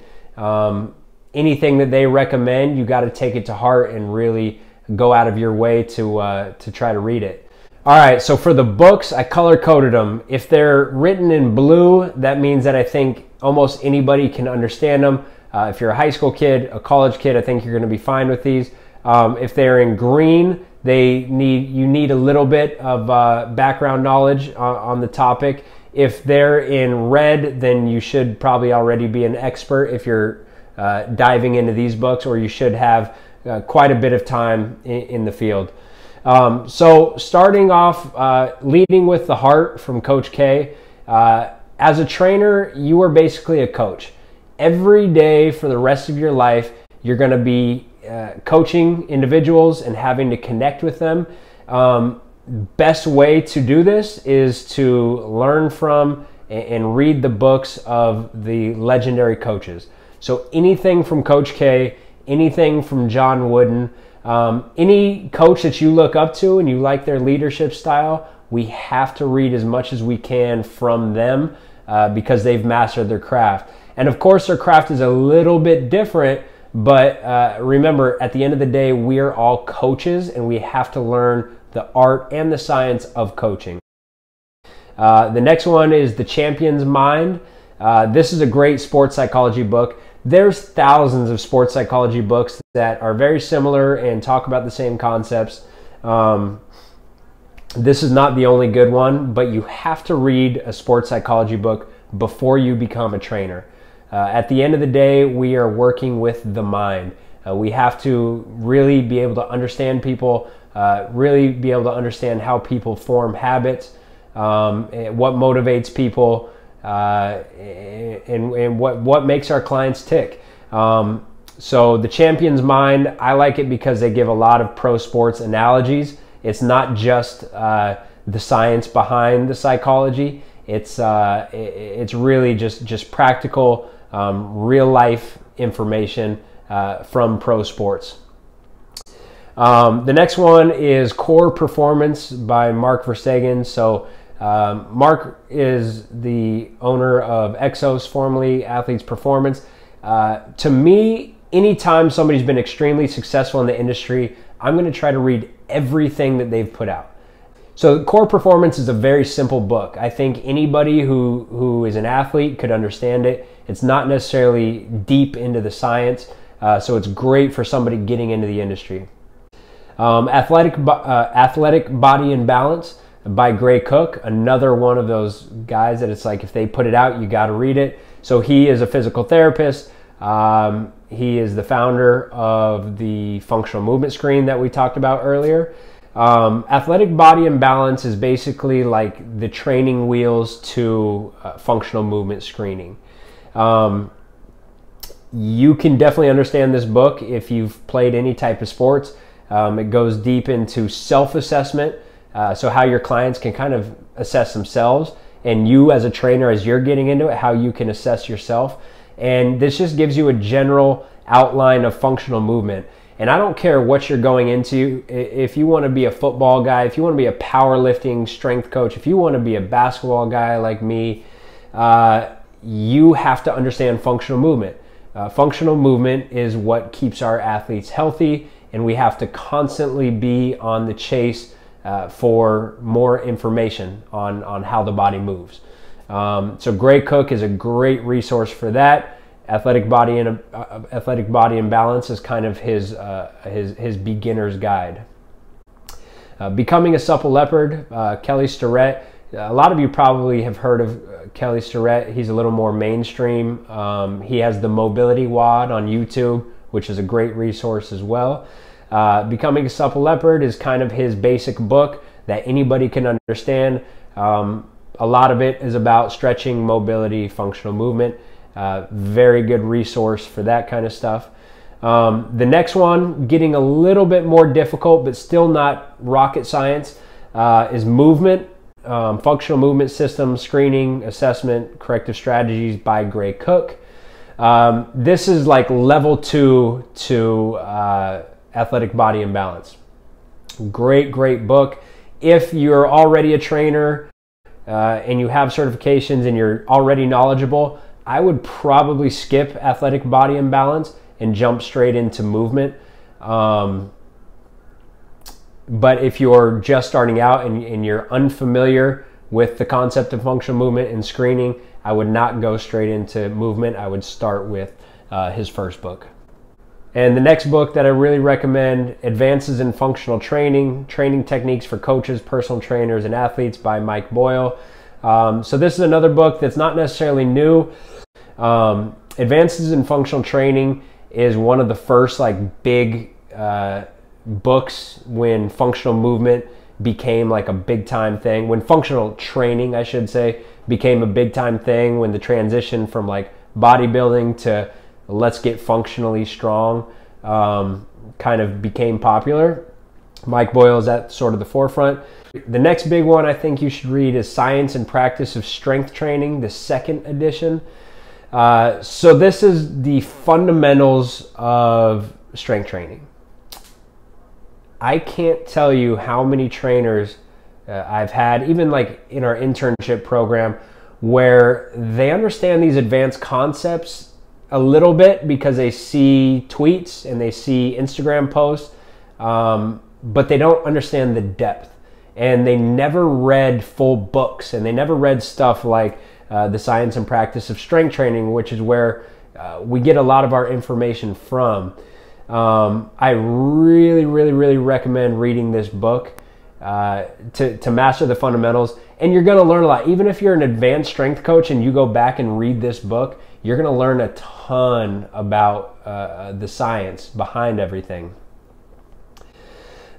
anything that they recommend, you got to take it to heart and really go out of your way to try to read it. All right, so for the books, I color-coded them. If they're written in blue, that means that I think almost anybody can understand them. If you're a high school kid, a college kid, I think you're going to be fine with these. If they're in green, you need a little bit of background knowledge on the topic. If they're in red, then you should probably already be an expert if you're diving into these books, or you should have quite a bit of time in the field. So starting off, Leading with the Heart from Coach K. As a trainer, you are basically a coach. Every day for the rest of your life, you're going to be coaching individuals and having to connect with them. Best way to do this is to learn from and read the books of the legendary coaches. So anything from Coach K, anything from John Wooden, any coach that you look up to and you like their leadership style, we have to read as much as we can from them because they've mastered their craft. And of course, their craft is a little bit different, but remember, at the end of the day, we're all coaches and we have to learn the art and the science of coaching. The next one is The Champion's Mind. This is a great sports psychology book. There's thousands of sports psychology books that are very similar and talk about the same concepts. This is not the only good one, but you have to read a sports psychology book before you become a trainer. At the end of the day, we are working with the mind. We have to really be able to understand people, really be able to understand how people form habits, what motivates people, and what makes our clients tick. So The Champion's Mind, I like it because they give a lot of pro sports analogies. It's not just the science behind the psychology. It's really just practical, real life information from pro sports. The next one is Core Performance by Mark Verstegen. So Mark is the owner of Exos, formerly Athletes Performance. To me, anytime somebody's been extremely successful in the industry, I'm going to try to read everything that they've put out. So Core Performance is a very simple book. I think anybody who is an athlete could understand it. It's not necessarily deep into the science, so it's great for somebody getting into the industry. Athletic Body and Balance by Gray Cook, another one of those guys that it's like if they put it out, you got to read it. So he is a physical therapist. He is the founder of the functional movement screen that we talked about earlier. Athletic Body and Balance is basically like the training wheels to functional movement screening. You can definitely understand this book if you've played any type of sports. It goes deep into self-assessment, so how your clients can kind of assess themselves, and you as a trainer, as you're getting into it, how you can assess yourself. And this just gives you a general outline of functional movement. And I don't care what you're going into. If you want to be a football guy, if you want to be a powerlifting strength coach, if you want to be a basketball guy like me, you have to understand functional movement. Functional movement is what keeps our athletes healthy, and we have to constantly be on the chase for more information on how the body moves. So Gray Cook is a great resource for that. Athletic Body and Balance is kind of his beginner's guide. Becoming a Supple Leopard, Kelly Starrett. A lot of you probably have heard of Kelly Starrett. He's a little more mainstream. He has the Mobility WOD on YouTube, which is a great resource as well. Becoming a Supple Leopard is kind of his basic book that anybody can understand. A lot of it is about stretching, mobility, functional movement. Very good resource for that kind of stuff. The next one, getting a little bit more difficult, but still not rocket science, is Movement, Functional Movement System Screening, Assessment, Corrective Strategies by Gray Cook. This is like level 2 to Athletic Body and Balance. Great book. If you're already a trainer and you have certifications and you're already knowledgeable, I would probably skip Athletic Body and Balance and jump straight into Movement. But if you're just starting out and you're unfamiliar with the concept of functional movement and screening, I would not go straight into Movement. I would start with his first book. And the next book that I really recommend, Advances in Functional Training, Training Techniques for Coaches, Personal Trainers, and Athletes by Mike Boyle. So this is another book that's not necessarily new. Advances in Functional Training is one of the first like big books when functional movement became like a big time thing, when functional training, I should say, became a big time thing, when the transition from like bodybuilding to let's get functionally strong kind of became popular. Mike Boyle is at sort of the forefront. The next big one I think you should read is Science and Practice of Strength Training, the second edition. So this is the fundamentals of strength training. I can't tell you how many trainers I've had, even like in our internship program, where they understand these advanced concepts a little bit because they see tweets and they see Instagram posts, but they don't understand the depth. And they never read full books, and they never read stuff like the Science and Practice of Strength Training, which is where we get a lot of our information from. I really recommend reading this book to master the fundamentals, and you're going to learn a lot. Even if you're an advanced strength coach and you go back and read this book, you're going to learn a ton about the science behind everything.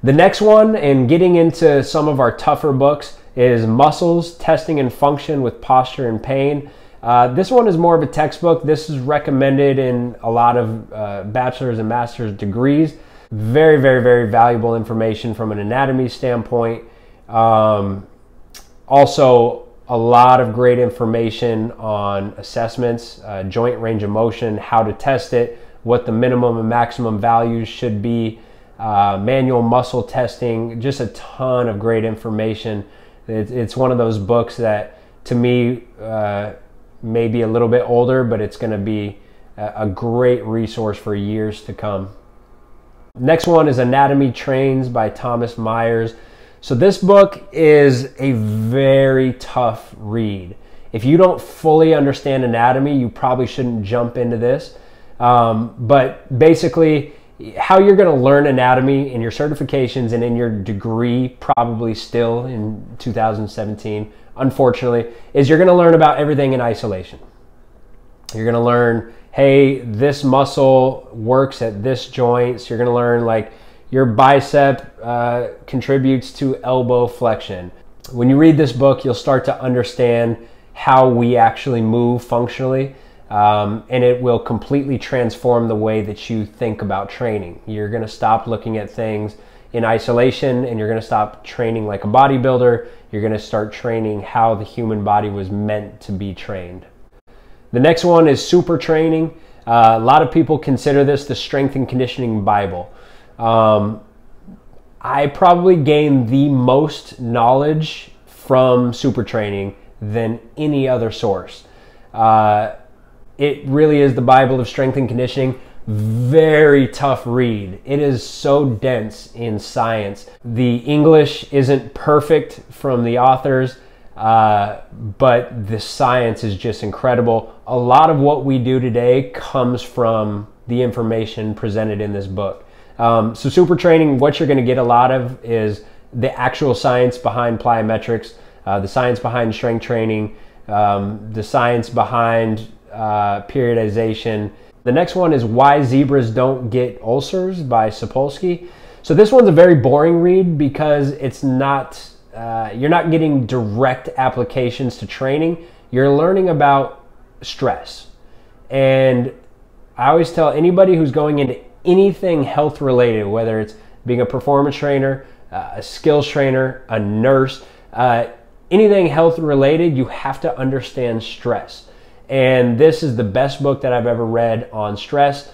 The next one, and getting into some of our tougher books, is Muscles, Testing and Function with Posture and Pain. This one is more of a textbook. This is recommended in a lot of bachelor's and master's degrees. Very, very, very valuable information from an anatomy standpoint. Also, a lot of great information on assessments, joint range of motion, how to test it, what the minimum and maximum values should be, manual muscle testing, just a ton of great information. It's one of those books that, to me, may be a little bit older, but it's going to be a great resource for years to come. Next one is Anatomy Trains by Thomas Myers. So this book is a very tough read. If you don't fully understand anatomy, you probably shouldn't jump into this. But basically, how you're going to learn anatomy in your certifications and in your degree, probably still in 2017, unfortunately, is you're going to learn about everything in isolation. You're going to learn, hey, this muscle works at this joint. So you're going to learn like your bicep contributes to elbow flexion. When you read this book, you'll start to understand how we actually move functionally, and it will completely transform the way that you think about training. You're going to stop looking at things in isolation, and you're going to stop training like a bodybuilder. You're going to start training how the human body was meant to be trained. The next one is Super Training. A lot of people consider this the strength and conditioning Bible. I probably gained the most knowledge from Super Training than any other source. It really is the Bible of strength and conditioning. Very tough read. It is so dense in science. The English isn't perfect from the authors, but the science is just incredible. A lot of what we do today comes from the information presented in this book. So Super Training, what you're going to get a lot of is the actual science behind plyometrics, the science behind strength training, the science behind periodization. The next one is Why Zebras Don't Get Ulcers by Sapolsky. So this one's a very boring read because it's not, you're not getting direct applications to training. You're learning about stress. And I always tell anybody who's going into anything health related, whether it's being a performance trainer, a skills trainer, a nurse, anything health related, you have to understand stress. And this is the best book that I've ever read on stress.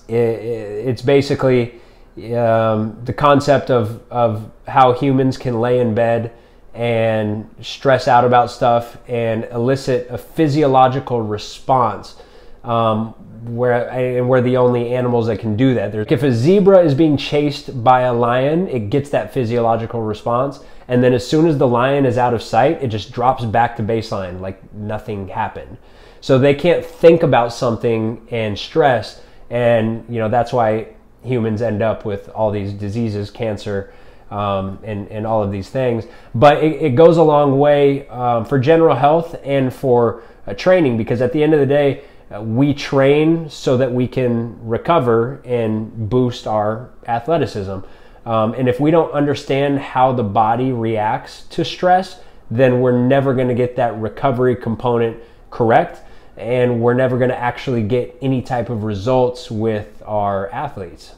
It's basically the concept of how humans can lay in bed and stress out about stuff and elicit a physiological response. We're the only animals that can do that. If a zebra is being chased by a lion, it gets that physiological response. And then as soon as the lion is out of sight, it just drops back to baseline like nothing happened. So they can't think about something and stress. And that's why humans end up with all these diseases, cancer, and all of these things. But it goes a long way for general health and for training, because at the end of the day, we train so that we can recover and boost our athleticism. And if we don't understand how the body reacts to stress, then we're never going to get that recovery component correct, and we're never going to actually get any type of results with our athletes.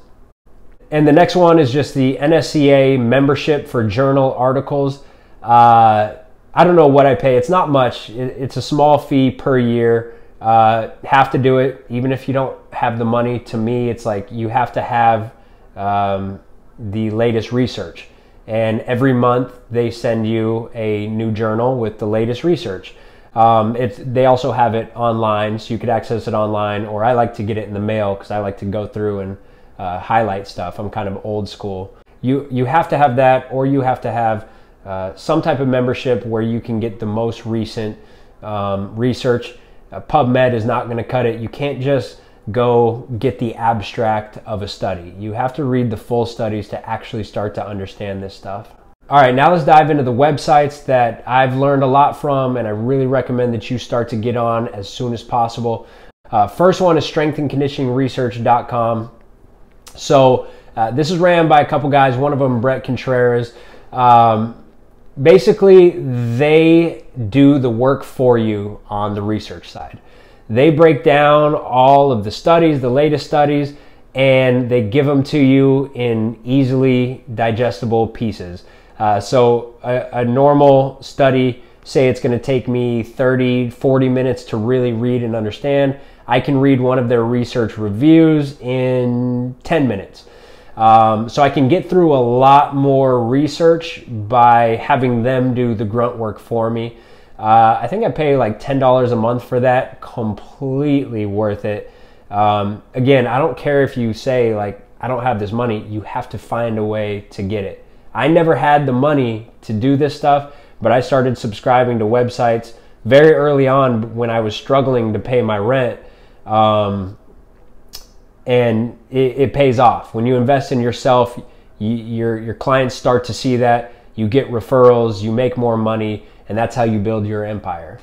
And the next one is just the NSCA membership for journal articles. I don't know what I pay. It's not much. It's a small fee per year. Have to do it, even if you don't have the money. To me, it's like you have to have the latest research, and every month they send you a new journal with the latest research. They also have it online, so you could access it online, or I like to get it in the mail because I like to go through and highlight stuff. I'm kind of old school. You have to have that, or you have to have some type of membership where you can get the most recent research. PubMed is not going to cut it. You can't just go get the abstract of a study. You have to read the full studies to actually start to understand this stuff. All right, now let's dive into the websites that I've learned a lot from, and I really recommend that you start to get on as soon as possible. First one is strengthandconditioningresearch.com. So this is ran by a couple guys, one of them Brett Contreras. Basically, they do the work for you on the research side. They break down all of the studies, the latest studies, and they give them to you in easily digestible pieces. So a normal study, say it's going to take me 30, 40 minutes to really read and understand. I can read one of their research reviews in 10 minutes. So I can get through a lot more research by having them do the grunt work for me. I think I pay like $10 a month for that. Completely worth it. Again, I don't care if you say like, I don't have this money. You have to find a way to get it. I never had the money to do this stuff, but I started subscribing to websites very early on when I was struggling to pay my rent. And it pays off. When you invest in yourself, your clients start to see that. You get referrals, you make more money, and that's how you build your empire.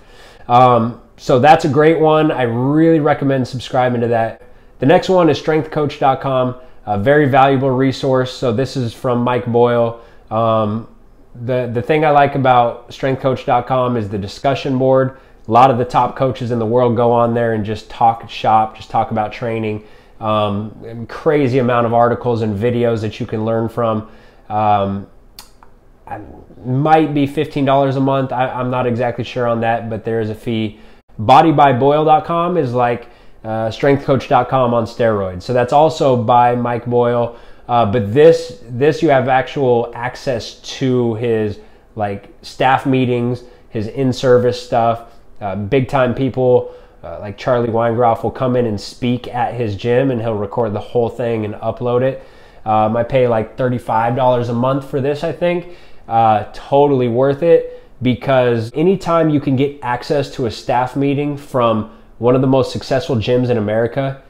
So that's a great one. I really recommend subscribing to that. The next one is strengthcoach.com, a very valuable resource. So this is from Mike Boyle. The thing I like about strengthcoach.com is the discussion board. A lot of the top coaches in the world go on there and just talk shop, just talk about training. Crazy amount of articles and videos that you can learn from. Might be $15 a month. I'm not exactly sure on that, but there is a fee. Bodybyboyle.com is like strengthcoach.com on steroids. So that's also by Mike Boyle. But this you have actual access to his like staff meetings, his in-service stuff. Big time people like Charlie Weingroff will come in and speak at his gym, and he'll record the whole thing and upload it. I pay like $35 a month for this, I think. Totally worth it, because anytime you can get access to a staff meeting from one of the most successful gyms in America,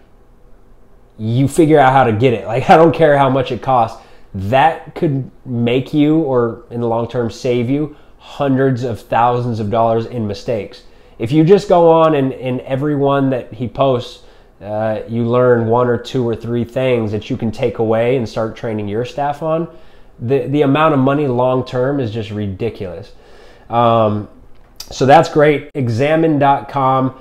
you figure out how to get it. Like, I don't care how much it costs. That could make you, or in the long term save you, hundreds of thousands of dollars in mistakes. If you just go on and every one that he posts, you learn one or two or three things that you can take away and start training your staff on, the amount of money long term is just ridiculous. So that's great. Examine.com.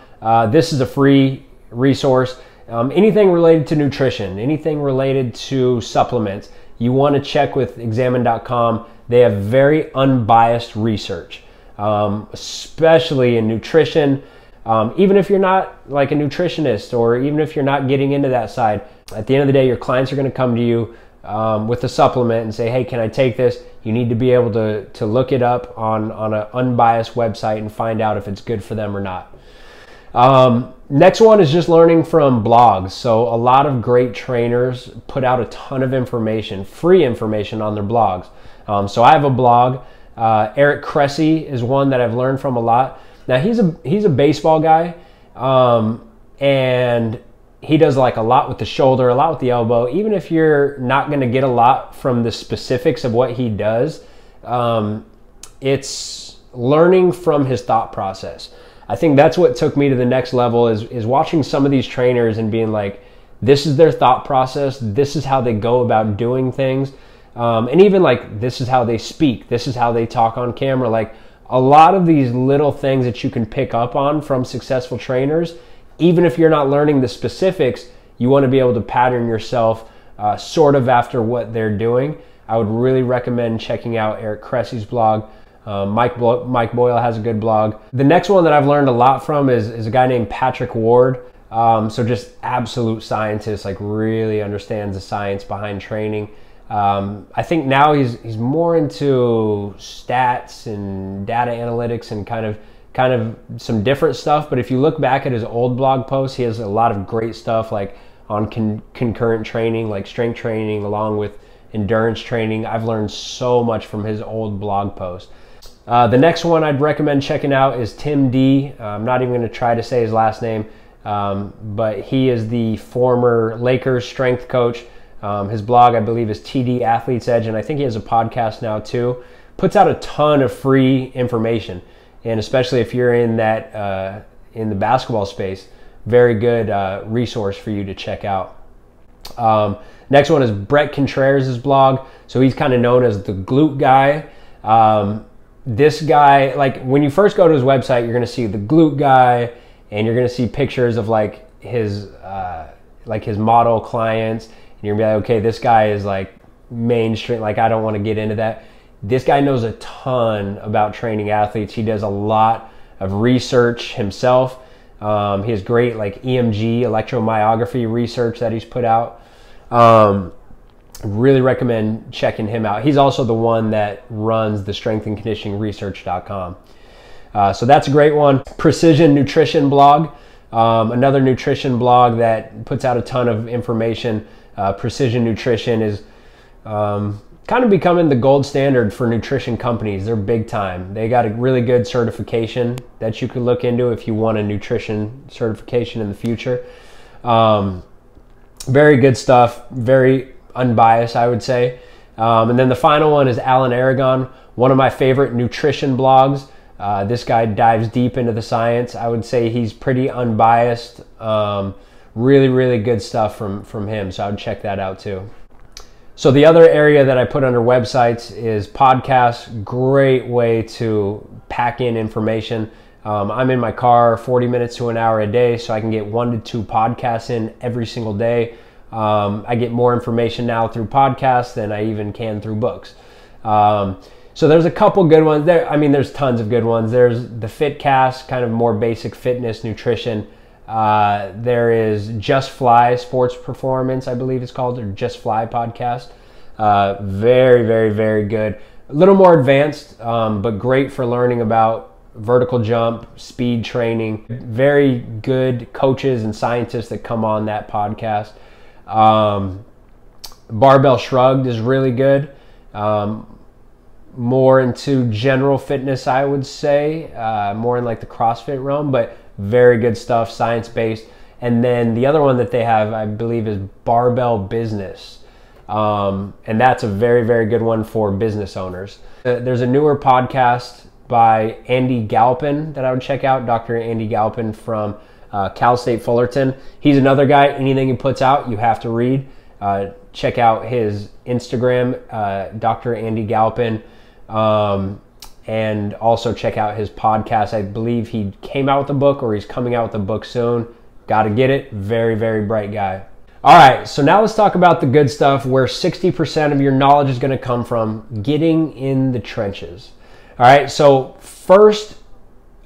This is a free resource. Anything related to nutrition, anything related to supplements, you want to check with Examine.com. They have very unbiased research. Especially in nutrition. Even if you're not like a nutritionist, or even if you're not getting into that side, at the end of the day, your clients are going to come to you with a supplement and say, hey, can I take this? You need to be able to look it up on an unbiased website and find out if it's good for them or not. Next one is just learning from blogs. So a lot of great trainers put out a ton of information, free information on their blogs. So I have a blog. Eric Cressey is one that I've learned from a lot. Now he's a baseball guy, and he does like a lot with the shoulder, a lot with the elbow. Even if you're not going to get a lot from the specifics of what he does, it's learning from his thought process. I think that's what took me to the next level, is watching some of these trainers and being like, this is their thought process. This is how they go about doing things. And even like, this is how they speak. This is how they talk on camera. Like, a lot of these little things that you can pick up on from successful trainers, even if you're not learning the specifics, you want to be able to pattern yourself sort of after what they're doing. I would really recommend checking out Eric Cressey's blog. Mike Boyle has a good blog. The next one that I've learned a lot from is a guy named Patrick Ward. So just absolute scientist, like really understands the science behind training. I think now he's more into stats and data analytics and kind of some different stuff. But if you look back at his old blog posts, he has a lot of great stuff like on concurrent training, like strength training along with endurance training. I've learned so much from his old blog post. The next one I'd recommend checking out is Tim D. I'm not even going to try to say his last name, but he is the former Lakers strength coach. His blog, I believe, is TD Athlete's Edge, and I think he has a podcast now too. Puts out a ton of free information, and especially if you're in that in the basketball space, very good resource for you to check out. Next one is Brett Contreras' blog. So he's kind of known as the glute guy. This guy, like when you first go to his website, you're going to see the glute guy, and you're going to see pictures of like his like his model clients, and you're gonna be like, okay, this guy is like mainstream, like I don't want to get into that. This guy knows a ton about training athletes. He does a lot of research himself. He has great like EMG, electromyography research that he's put out. Really recommend checking him out. He's also the one that runs the strengthandconditioningresearch.com. So that's a great one. Precision Nutrition blog, another nutrition blog that puts out a ton of information. Precision Nutrition is kind of becoming the gold standard for nutrition companies. They're big time. They got a really good certification that you could look into if you want a nutrition certification in the future. Very good stuff, very unbiased, I would say. And then the final one is Alan Aragon, one of my favorite nutrition blogs. This guy dives deep into the science. I would say he's pretty unbiased. Really, really good stuff from him. So I would check that out too. So the other area that I put under websites is podcasts. Great way to pack in information. I'm in my car 40 minutes to an hour a day, so I can get 1 to 2 podcasts in every single day. I get more information now through podcasts than I even can through books. So there's a couple good ones there. I mean, there's tons of good ones. There's the FitCast, kind of more basic fitness, nutrition. There is Just Fly Sports Performance, I believe it's called, or Just Fly podcast. Very, very, very good. A little more advanced, but great for learning about vertical jump, speed training. Very good coaches and scientists that come on that podcast. Barbell Shrugged is really good. More into general fitness, I would say, more in like the CrossFit realm, but very good stuff, science-based. And then the other one that they have, I believe, is Barbell Business. And that's a very, very good one for business owners. There's a newer podcast by Andy Galpin that I would check out, Dr. Andy Galpin from Cal State Fullerton. He's another guy, anything he puts out, you have to read. Check out his Instagram, Dr. Andy Galpin. And also check out his podcast. I believe he came out with a book, or he's coming out with a book soon. Got to get it. Very, very bright guy. All right, so now let's talk about the good stuff, where 60% of your knowledge is going to come from: getting in the trenches. All right, so first,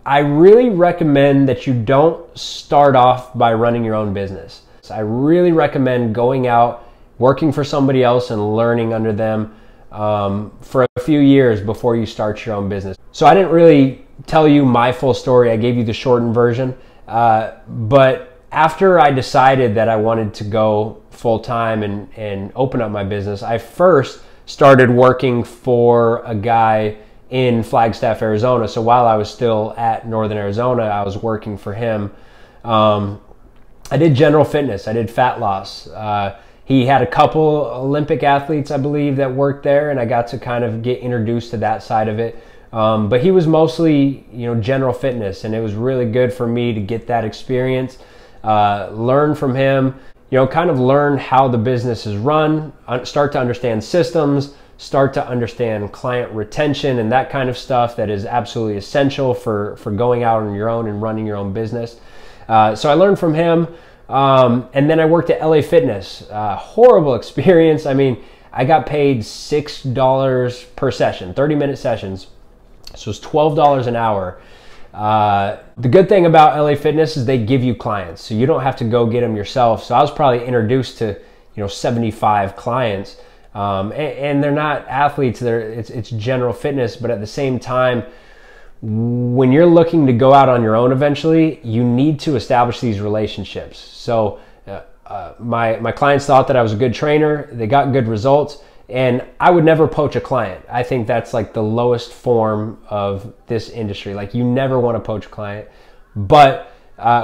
I really recommend that you don't start off by running your own business. So I really recommend going out, working for somebody else and learning under them for a few years before you start your own business. So I didn't really tell you my full story. I gave you the shortened version. But after I decided that I wanted to go full-time and open up my business, I first started working for a guy in Flagstaff, Arizona. So while I was still at Northern Arizona, I was working for him. I did general fitness. I did fat loss. He had a couple Olympic athletes, I believe, that worked there, and I got to kind of get introduced to that side of it. But he was mostly, general fitness, and it was really good for me to get that experience, learn from him, kind of learn how the business is run, start to understand systems, start to understand client retention and that kind of stuff that is absolutely essential for going out on your own and running your own business. So I learned from him. And then I worked at LA Fitness. Horrible experience. I mean, I got paid $6 per session, 30-minute sessions. So it's $12 an hour. The good thing about LA Fitness is they give you clients, so you don't have to go get them yourself. So I was probably introduced to 75 clients, and they're not athletes. It's general fitness, but at the same time, when you're looking to go out on your own eventually, you need to establish these relationships. So my clients thought that I was a good trainer. They got good results, and I would never poach a client. I think that's like the lowest form of this industry. Like, you never want to poach a client. But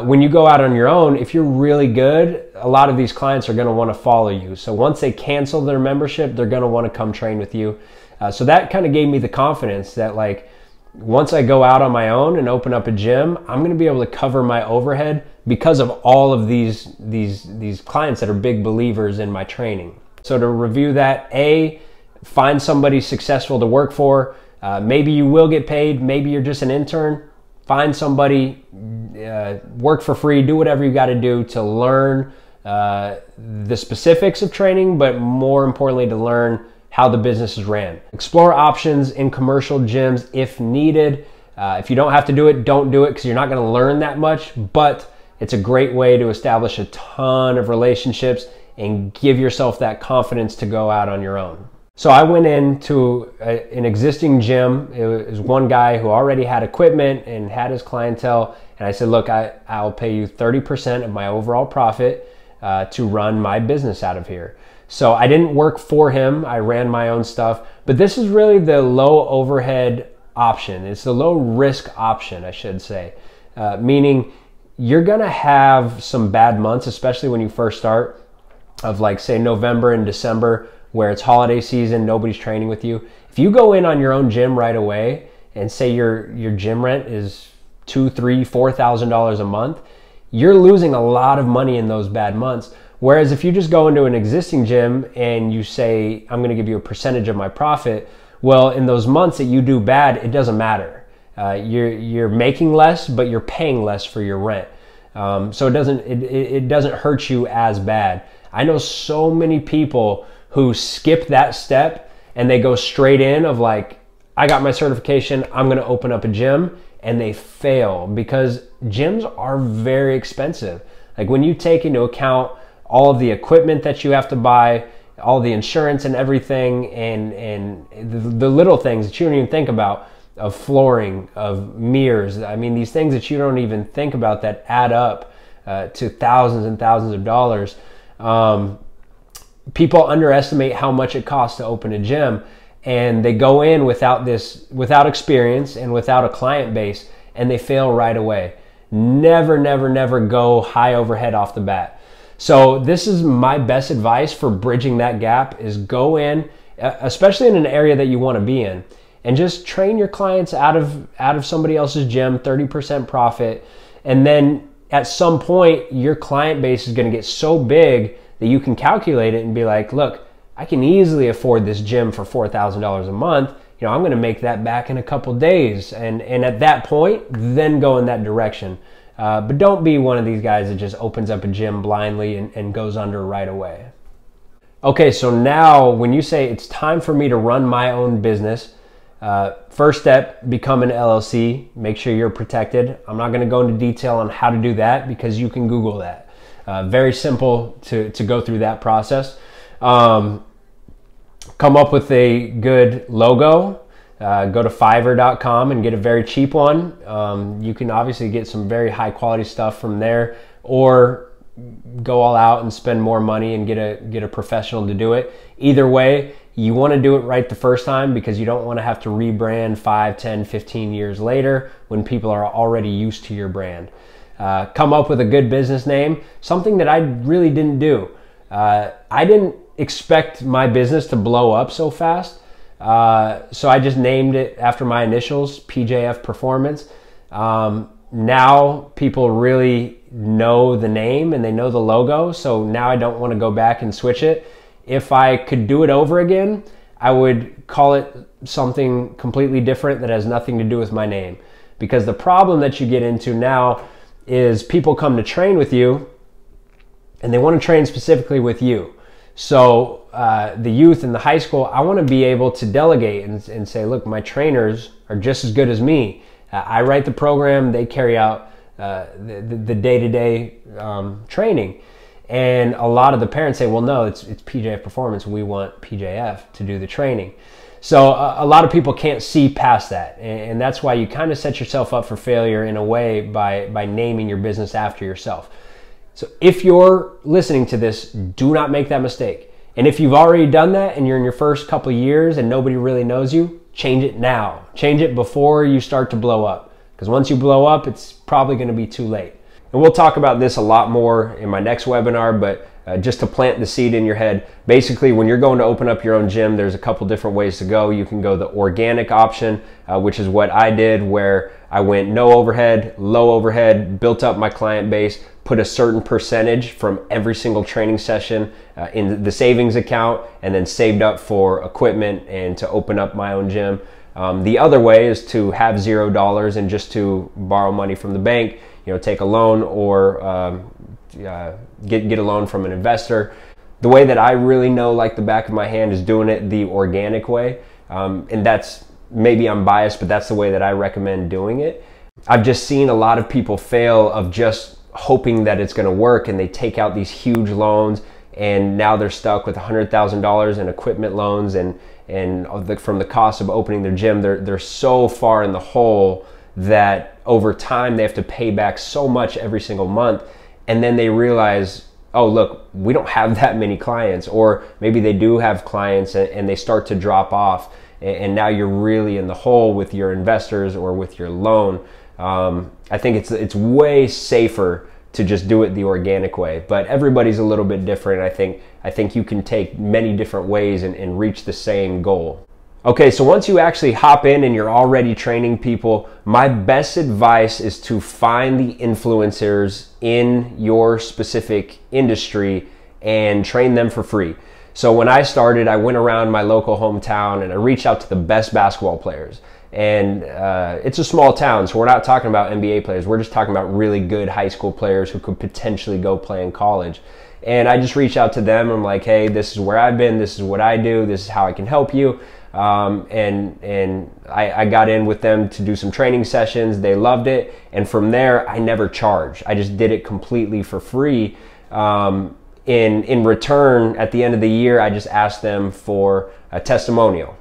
when you go out on your own, if you're really good, a lot of these clients are going to want to follow you. So once they cancel their membership, they're going to want to come train with you. So that kind of gave me the confidence that, like, once I go out on my own and open up a gym, I'm going to be able to cover my overhead because of all of these clients that are big believers in my training. So to review that, find somebody successful to work for. Maybe you will get paid. Maybe you're just an intern. Find somebody, work for free, do whatever you got to do to learn the specifics of training, but more importantly, to learn how the business is ran. Explore options in commercial gyms if needed. If you don't have to do it, don't do it, because you're not going to learn that much, but it's a great way to establish a ton of relationships and give yourself that confidence to go out on your own. So I went into an existing gym. It was one guy who already had equipment and had his clientele. And I said, look, I'll pay you 30% of my overall profit to run my business out of here. So I didn't work for him. I ran my own stuff. But this is really the low overhead option. It's the low risk option, I should say. Meaning you're going to have some bad months, especially when you first start, of like say November and December, where it's holiday season, nobody's training with you. If you go in on your own gym right away and say your gym rent is $2,000, $3,000, $4,000 a month, you're losing a lot of money in those bad months. Whereas if you just go into an existing gym and you say, I'm gonna give you a percentage of my profit, well, in those months that you do bad, it doesn't matter. You're making less, but you're paying less for your rent. So it doesn't hurt you as bad. I know so many people who skip that step and they go straight in of like, I got my certification, I'm gonna open up a gym, and they fail because gyms are very expensive. Like when you take into account all of the equipment that you have to buy, all the insurance and everything, and the little things that you don't even think about, of flooring, of mirrors. I mean, these things that you don't even think about that add up to thousands and thousands of dollars. People underestimate how much it costs to open a gym, and they go in without experience and without a client base, and they fail right away. Never, never, never go high overhead off the bat. So this is my best advice for bridging that gap, is go in, especially in an area that you want to be in, and just train your clients out of somebody else's gym, 30% profit. And then at some point, your client base is going to get so big that you can calculate it and be like, look, I can easily afford this gym for $4,000 a month. You know, I'm going to make that back in a couple days. And at that point, then go in that direction. But don't be one of these guys that just opens up a gym blindly and goes under right away. Okay, so now when you say it's time for me to run my own business, first step, become an LLC. Make sure you're protected. I'm not going to go into detail on how to do that because you can Google that. Very simple to go through that process. Come up with a good logo. Go to Fiverr.com and get a very cheap one. You can obviously get some very high quality stuff from there, or go all out and spend more money and get a professional to do it. Either way, you want to do it right the first time, because you don't want to have to rebrand 5, 10, 15 years later when people are already used to your brand. Come up with a good business name, something that I really didn't do. I didn't expect my business to blow up so fast, so I just named it after my initials, PJF Performance. Now people really know the name and they know the logo, so now I don't want to go back and switch it. If I could do it over again, I would call it something completely different that has nothing to do with my name. Because the problem that you get into now is people come to train with you and they want to train specifically with you. So the youth in the high school, I want to be able to delegate and say, look, my trainers are just as good as me. I write the program, they carry out the day-to-day training. And a lot of the parents say, well, no, it's PJF Performance. We want PJF to do the training. So a lot of people can't see past that. And that's why you kind of set yourself up for failure in a way by naming your business after yourself. So if you're listening to this, do not make that mistake. And if you've already done that and you're in your first couple of years and nobody really knows you, change it now. Change it before you start to blow up. Because once you blow up, it's probably going to be too late. And we'll talk about this a lot more in my next webinar, but just to plant the seed in your head, basically when you're going to open up your own gym, there's a couple different ways to go. You can go the organic option, which is what I did, where I went no overhead, low overhead, built up my client base, put a certain percentage from every single training session in the savings account, and then saved up for equipment and to open up my own gym. The other way is to have $0 and just to borrow money from the bank, take a loan or get a loan from an investor. The way that I really know like the back of my hand is doing it the organic way. And that's, maybe I'm biased, but that's the way that I recommend doing it. I've just seen a lot of people fail of just hoping that it's going to work, and they take out these huge loans, and now they're stuck with $100,000 in equipment loans, and from the cost of opening their gym, they're so far in the hole that over time they have to pay back so much every single month, and then they realize, oh look, we don't have that many clients, or maybe they do have clients and they start to drop off, and now you're really in the hole with your investors or with your loan. I think it's way safer to just do it the organic way, but everybody's a little bit different. I think you can take many different ways and reach the same goal. Okay, so once you actually hop in and you're already training people, my best advice is to find the influencers in your specific industry and train them for free. So when I started, I went around my local hometown and I reached out to the best basketball players. And it's a small town, so we're not talking about NBA players. We're just talking about really good high school players who could potentially go play in college. And I just reached out to them. I'm like, hey, this is where I've been. This is what I do. This is how I can help you. And I got in with them to do some training sessions. They loved it. And from there, I never charged. I just did it completely for free. In return, at the end of the year, I just asked them for a testimonial.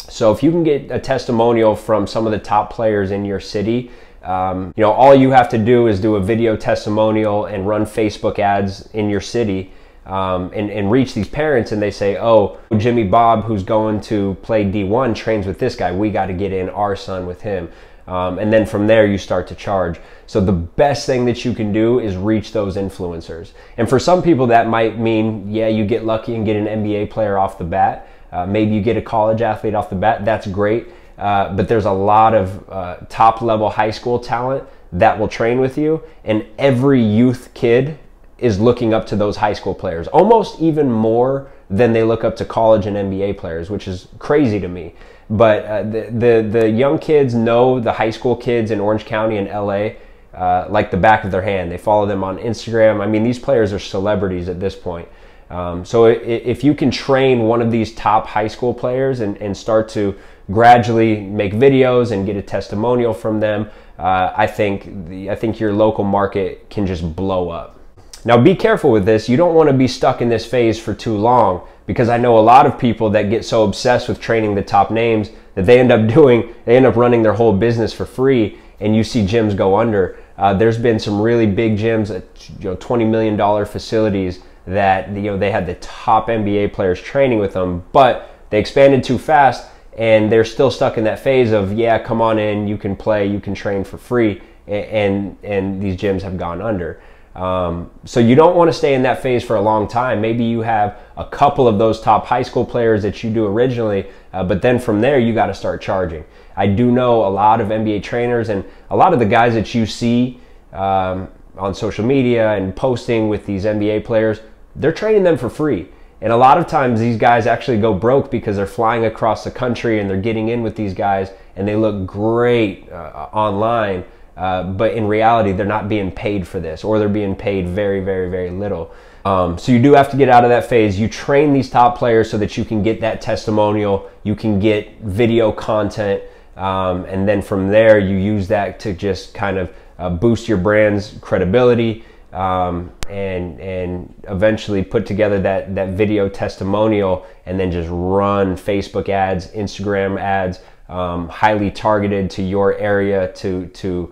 So if you can get a testimonial from some of the top players in your city, all you have to do is do a video testimonial and run Facebook ads in your city, and reach these parents, and they say, oh, Jimmy Bob, who's going to play D1, trains with this guy. We got to get in our son with him. And then from there, you start to charge. So the best thing that you can do is reach those influencers. And for some people, that might mean, yeah, you get lucky and get an NBA player off the bat. Maybe you get a college athlete off the bat. That's great. But there's a lot of top level high school talent that will train with you. And every youth kid is looking up to those high school players, almost even more than they look up to college and NBA players, which is crazy to me. But the young kids know the high school kids in Orange County and LA like the back of their hand. They follow them on Instagram. I mean, these players are celebrities at this point. So if you can train one of these top high school players and start to gradually make videos and get a testimonial from them, I think your local market can just blow up. Now be careful with this. You don't want to be stuck in this phase for too long, because I know a lot of people that get so obsessed with training the top names that they end up running their whole business for free, and you see gyms go under. There's been some really big gyms, $20 million facilities that they had the top NBA players training with them, but they expanded too fast and they're still stuck in that phase of, yeah, come on in, you can play, you can train for free, and these gyms have gone under. So you don't want to stay in that phase for a long time. Maybe you have a couple of those top high school players that you do originally, but then from there you got to start charging. I do know a lot of NBA trainers, and a lot of the guys that you see on social media and posting with these NBA players, they're training them for free. And a lot of times these guys actually go broke because they're flying across the country and they're getting in with these guys and they look great online. But in reality, they're not being paid for this, or they're being paid very, very, very little. So you do have to get out of that phase. You train these top players so that you can get that testimonial, you can get video content, and then from there you use that to just kind of boost your brand's credibility, and eventually put together that video testimonial, and then just run Facebook ads, Instagram ads, highly targeted to your area to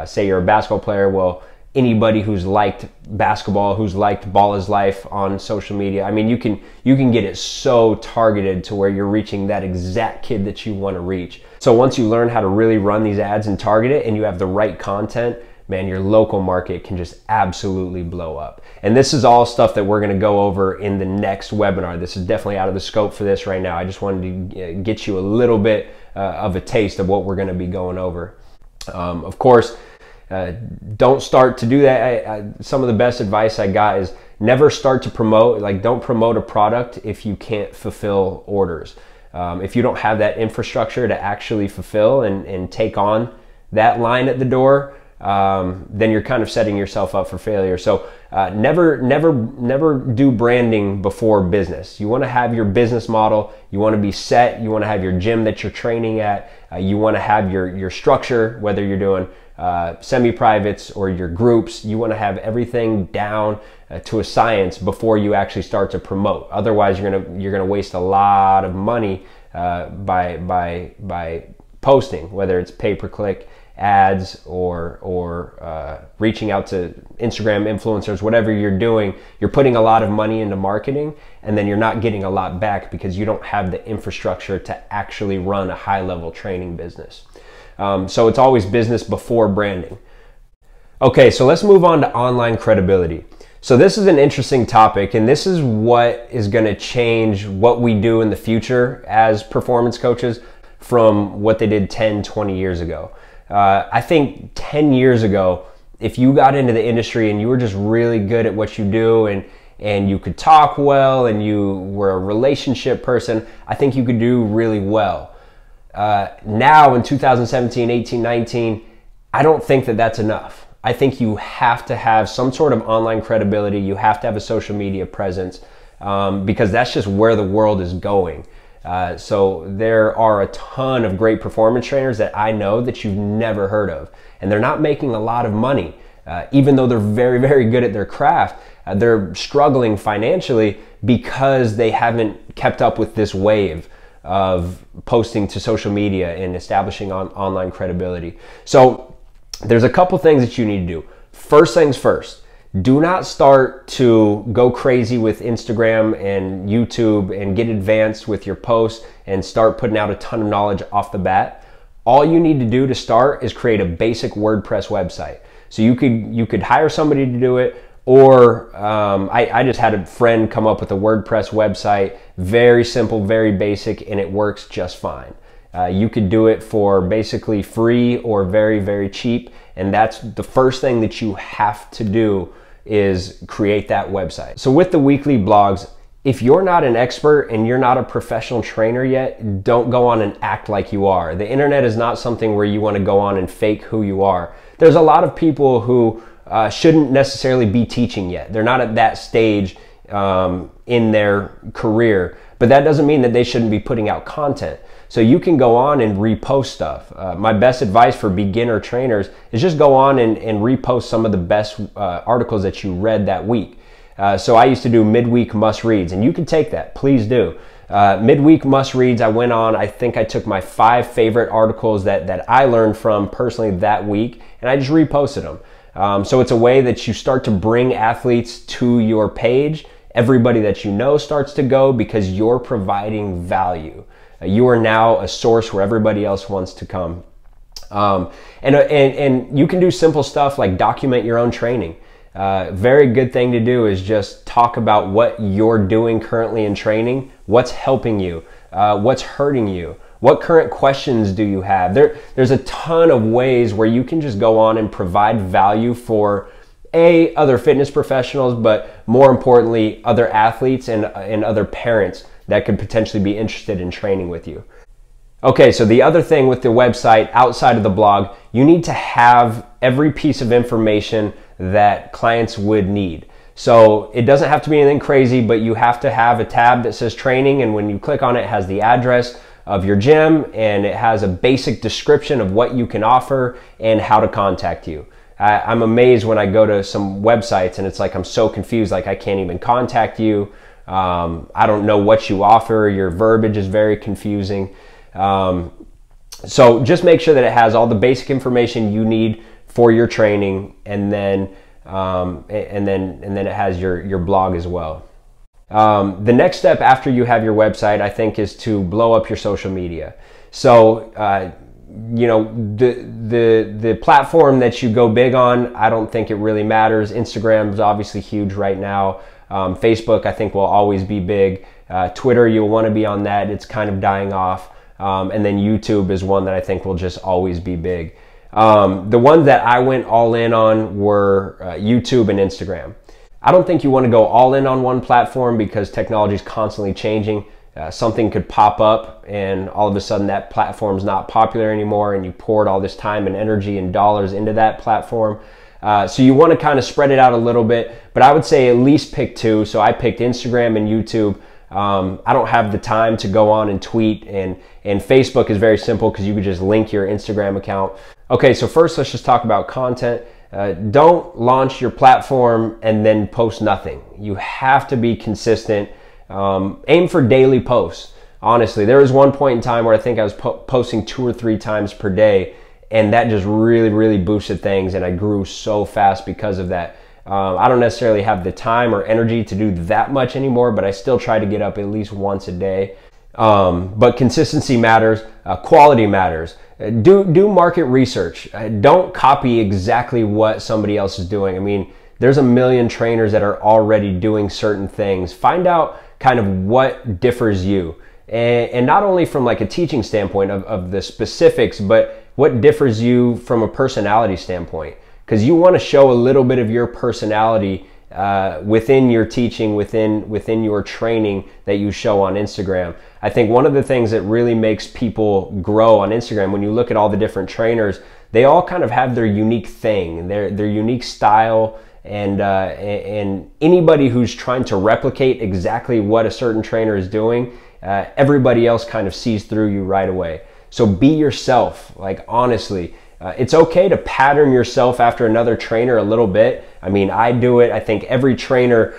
say you're a basketball player. Well, anybody who's liked basketball, who's liked Ball is Life on social media, I mean, you can get it so targeted to where you're reaching that exact kid that you want to reach. So once you learn how to really run these ads and target it, and you have the right content, man, your local market can just absolutely blow up. And this is all stuff that we're going to go over in the next webinar. This is definitely out of the scope for this right now. I just wanted to get you a little bit of a taste of what we're going to be going over. Of course, don't start to do that. Some of the best advice I got is never start to promote, don't promote a product if you can't fulfill orders. If you don't have that infrastructure to actually fulfill and take on that line at the door, then you're kind of setting yourself up for failure. So Never do branding before business. You want to have your business model. You want to be set. You want to have your gym that you're training at. You want to have your structure, whether you're doing semi-privates or your groups. You want to have everything down to a science before you actually start to promote. Otherwise, you're gonna waste a lot of money by posting, whether it's pay-per-click ads or reaching out to Instagram influencers. Whatever you're doing, you're putting a lot of money into marketing, and then you're not getting a lot back because you don't have the infrastructure to actually run a high-level training business. So it's always business before branding. Okay, so let's move on to online credibility. So this is an interesting topic, and this is what is going to change what we do in the future as performance coaches from what they did 10, 20 years ago. I think 10 years ago, if you got into the industry and you were just really good at what you do and you could talk well and you were a relationship person, I think you could do really well. Now in 2017, 18, 19, I don't think that that's enough. I think you have to have some sort of online credibility. You have to have a social media presence because that's just where the world is going. So there are a ton of great performance trainers that I know that you've never heard of, and they're not making a lot of money. Even though they're very, very good at their craft, they're struggling financially because they haven't kept up with this wave of posting to social media and establishing online credibility. So there's a couple things that you need to do. First things first, do not start to go crazy with Instagram and YouTube and get advanced with your posts and start putting out a ton of knowledge off the bat. All you need to do to start is create a basic WordPress website. So you could hire somebody to do it, or I just had a friend come up with a WordPress website, very simple, very basic, and it works just fine. You could do it for basically free or very, very cheap. And that's the first thing that you have to do is create that website. So with the weekly blogs, if you're not an expert and you're not a professional trainer yet, don't go on and act like you are. The internet is not something where you want to go on and fake who you are. There's a lot of people who shouldn't necessarily be teaching yet. They're not at that stage in their career, but that doesn't mean that they shouldn't be putting out content. So you can go on and repost stuff. My best advice for beginner trainers is just go on and repost some of the best articles that you read that week. So I used to do midweek must reads, and you can take that, please do. Midweek must reads, I went on, I think I took my 5 favorite articles that I learned from personally that week, and I just reposted them. So it's a way that you start to bring athletes to your page. Everybody that you know starts to go because you're providing value. You are now a source where everybody else wants to come. And you can do simple stuff like document your own training. Very good thing to do is just talk about what you're doing currently in training, what's helping you, what's hurting you, what current questions do you have. There's a ton of ways where you can just go on and provide value for other fitness professionals, but more importantly, other athletes and other parents that could potentially be interested in training with you. Okay, so the other thing with the website outside of the blog, you need to have every piece of information that clients would need. So it doesn't have to be anything crazy, but you have to have a tab that says training, and when you click on it, it has the address of your gym and it has a basic description of what you can offer and how to contact you. I'm amazed when I go to some websites and it's like I'm so confused, like I can't even contact you. I don't know what you offer. Your verbiage is very confusing. So just make sure that it has all the basic information you need for your training, and then it has your blog as well. The next step after you have your website, I think, is to blow up your social media. So you know, the platform that you go big on, I don't think it really matters. Instagram is obviously huge right now. Facebook, I think, will always be big. Twitter, you'll want to be on that. It's kind of dying off. And then YouTube is one that I think will just always be big. The ones that I went all in on were YouTube and Instagram. I don't think you want to go all in on one platform because technology is constantly changing. Something could pop up and all of a sudden that platform's not popular anymore, and you poured all this time and energy and dollars into that platform. So you want to kind of spread it out a little bit, but I would say at least pick two. So I picked Instagram and YouTube. I don't have the time to go on and tweet, and Facebook is very simple because you could just link your Instagram account. Okay, so first let's just talk about content. Don't launch your platform and then post nothing. You have to be consistent. Aim for daily posts. Honestly, there was one point in time where I think I was posting 2 or 3 times per day, and that just really boosted things, and I grew so fast because of that. I don't necessarily have the time or energy to do that much anymore, but I still try to get up at least once a day. But consistency matters, quality matters. Do market research. Don't copy exactly what somebody else is doing. I mean, there's a million trainers that are already doing certain things. Find out kind of what differs you. And not only from like a teaching standpoint of the specifics, but what differs you from a personality standpoint. Because you want to show a little bit of your personality within your teaching, within your training that you show on Instagram. I think one of the things that really makes people grow on Instagram, when you look at all the different trainers, they all kind of have their unique thing, their unique style, and anybody who's trying to replicate exactly what a certain trainer is doing, everybody else kind of sees through you right away. So be yourself, like honestly. It's okay to pattern yourself after another trainer a little bit. I mean, I do it. I think every trainer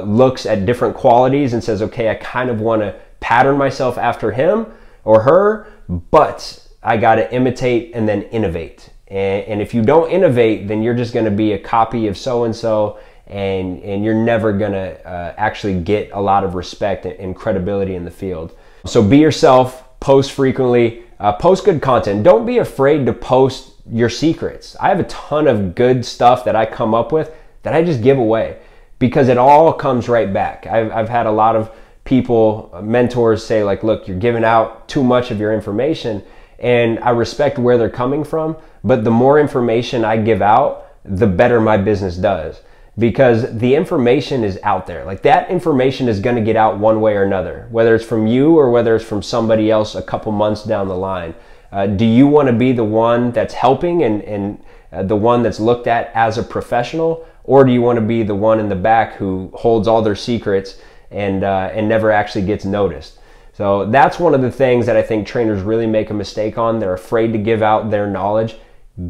looks at different qualities and says, okay, I kind of want to pattern myself after him or her, but I got to imitate and then innovate. And if you don't innovate, then you're just going to be a copy of so-and-so, and you're never going to actually get a lot of respect and credibility in the field. So be yourself, post frequently, post good content. Don't be afraid to post your secrets. I have a ton of good stuff that I come up with that I just give away because it all comes right back. I've had a lot of people, mentors say like, look, you're giving out too much of your information, and I respect where they're coming from, but the more information I give out, the better my business does, because the information is out there. Like that information is going to get out one way or another, whether it's from you or whether it's from somebody else a couple months down the line. Do you want to be the one that's helping and the one that's looked at as a professional, or do you want to be the one in the back who holds all their secrets and never actually gets noticed? So that's one of the things that I think trainers really make a mistake on. They're afraid to give out their knowledge.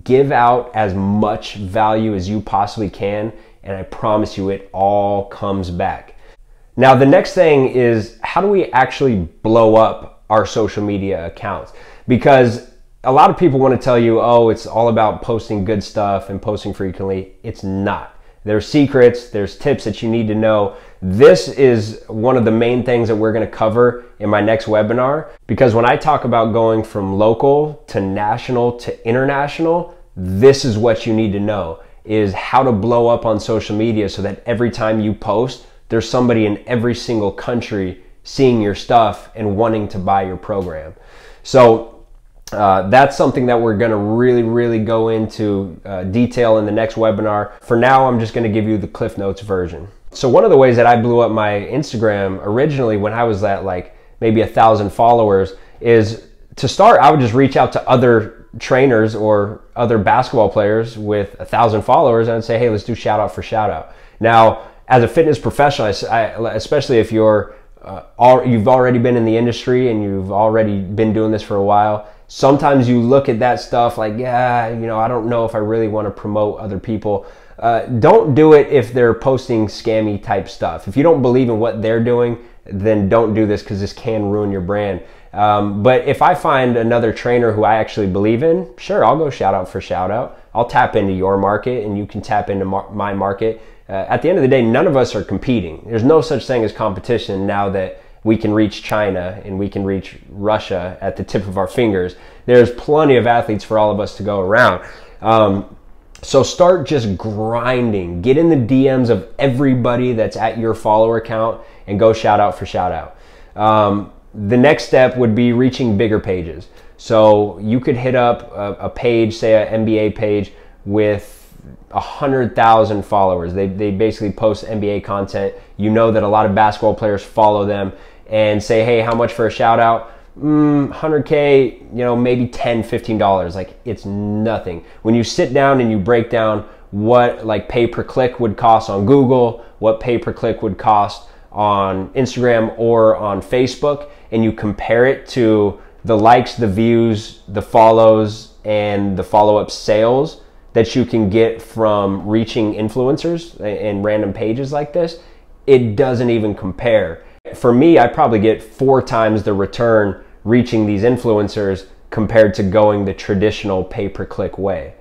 Give out as much value as you possibly can, and I promise you it all comes back. Now, the next thing is, how do we actually blow up our social media accounts? Because a lot of people want to tell you, oh, it's all about posting good stuff and posting frequently. It's not. There's secrets, there's tips that you need to know. This is one of the main things that we're going to cover in my next webinar, because when I talk about going from local to national to international, this is what you need to know, is how to blow up on social media so that every time you post, there's somebody in every single country seeing your stuff and wanting to buy your program. So that's something that we're going to really go into detail in the next webinar. For now, I'm just going to give you the Cliff Notes version. So one of the ways that I blew up my Instagram originally when I was at like maybe 1,000 followers is, to start, I would just reach out to other trainers or other basketball players with 1,000 followers and I'd say, hey, let's do shout out for shout out. Now, as a fitness professional, especially if you've already been in the industry and you've already been doing this for a while, sometimes you look at that stuff like, yeah, you know, I don't know if I really want to promote other people. Don't do it if they're posting scammy type stuff. If you don't believe in what they're doing, then don't do this, because this can ruin your brand. But if I find another trainer who I actually believe in, sure, I'll go shout out for shout out. I'll tap into your market and you can tap into my market. At the end of the day, none of us are competing. There's no such thing as competition now that we can reach China and we can reach Russia at the tip of our fingers. There's plenty of athletes for all of us to go around. So start just grinding. Get in the DMs of everybody that's at your follower count and go shout out for shout out. The next step would be reaching bigger pages. So you could hit up a page, say an NBA page with 100,000 followers. They basically post NBA content. You know that a lot of basketball players follow them, and say, hey, how much for a shout out? 100K, you know, maybe $10, $15. Like, it's nothing. When you sit down and you break down what like pay-per-click would cost on Google, what pay-per-click would cost on Instagram or on Facebook, and you compare it to the likes, the views, the follows, and the follow-up sales that you can get from reaching influencers and random pages like this, it doesn't even compare. For me, I probably get 4 times the return reaching these influencers compared to going the traditional pay-per-click way.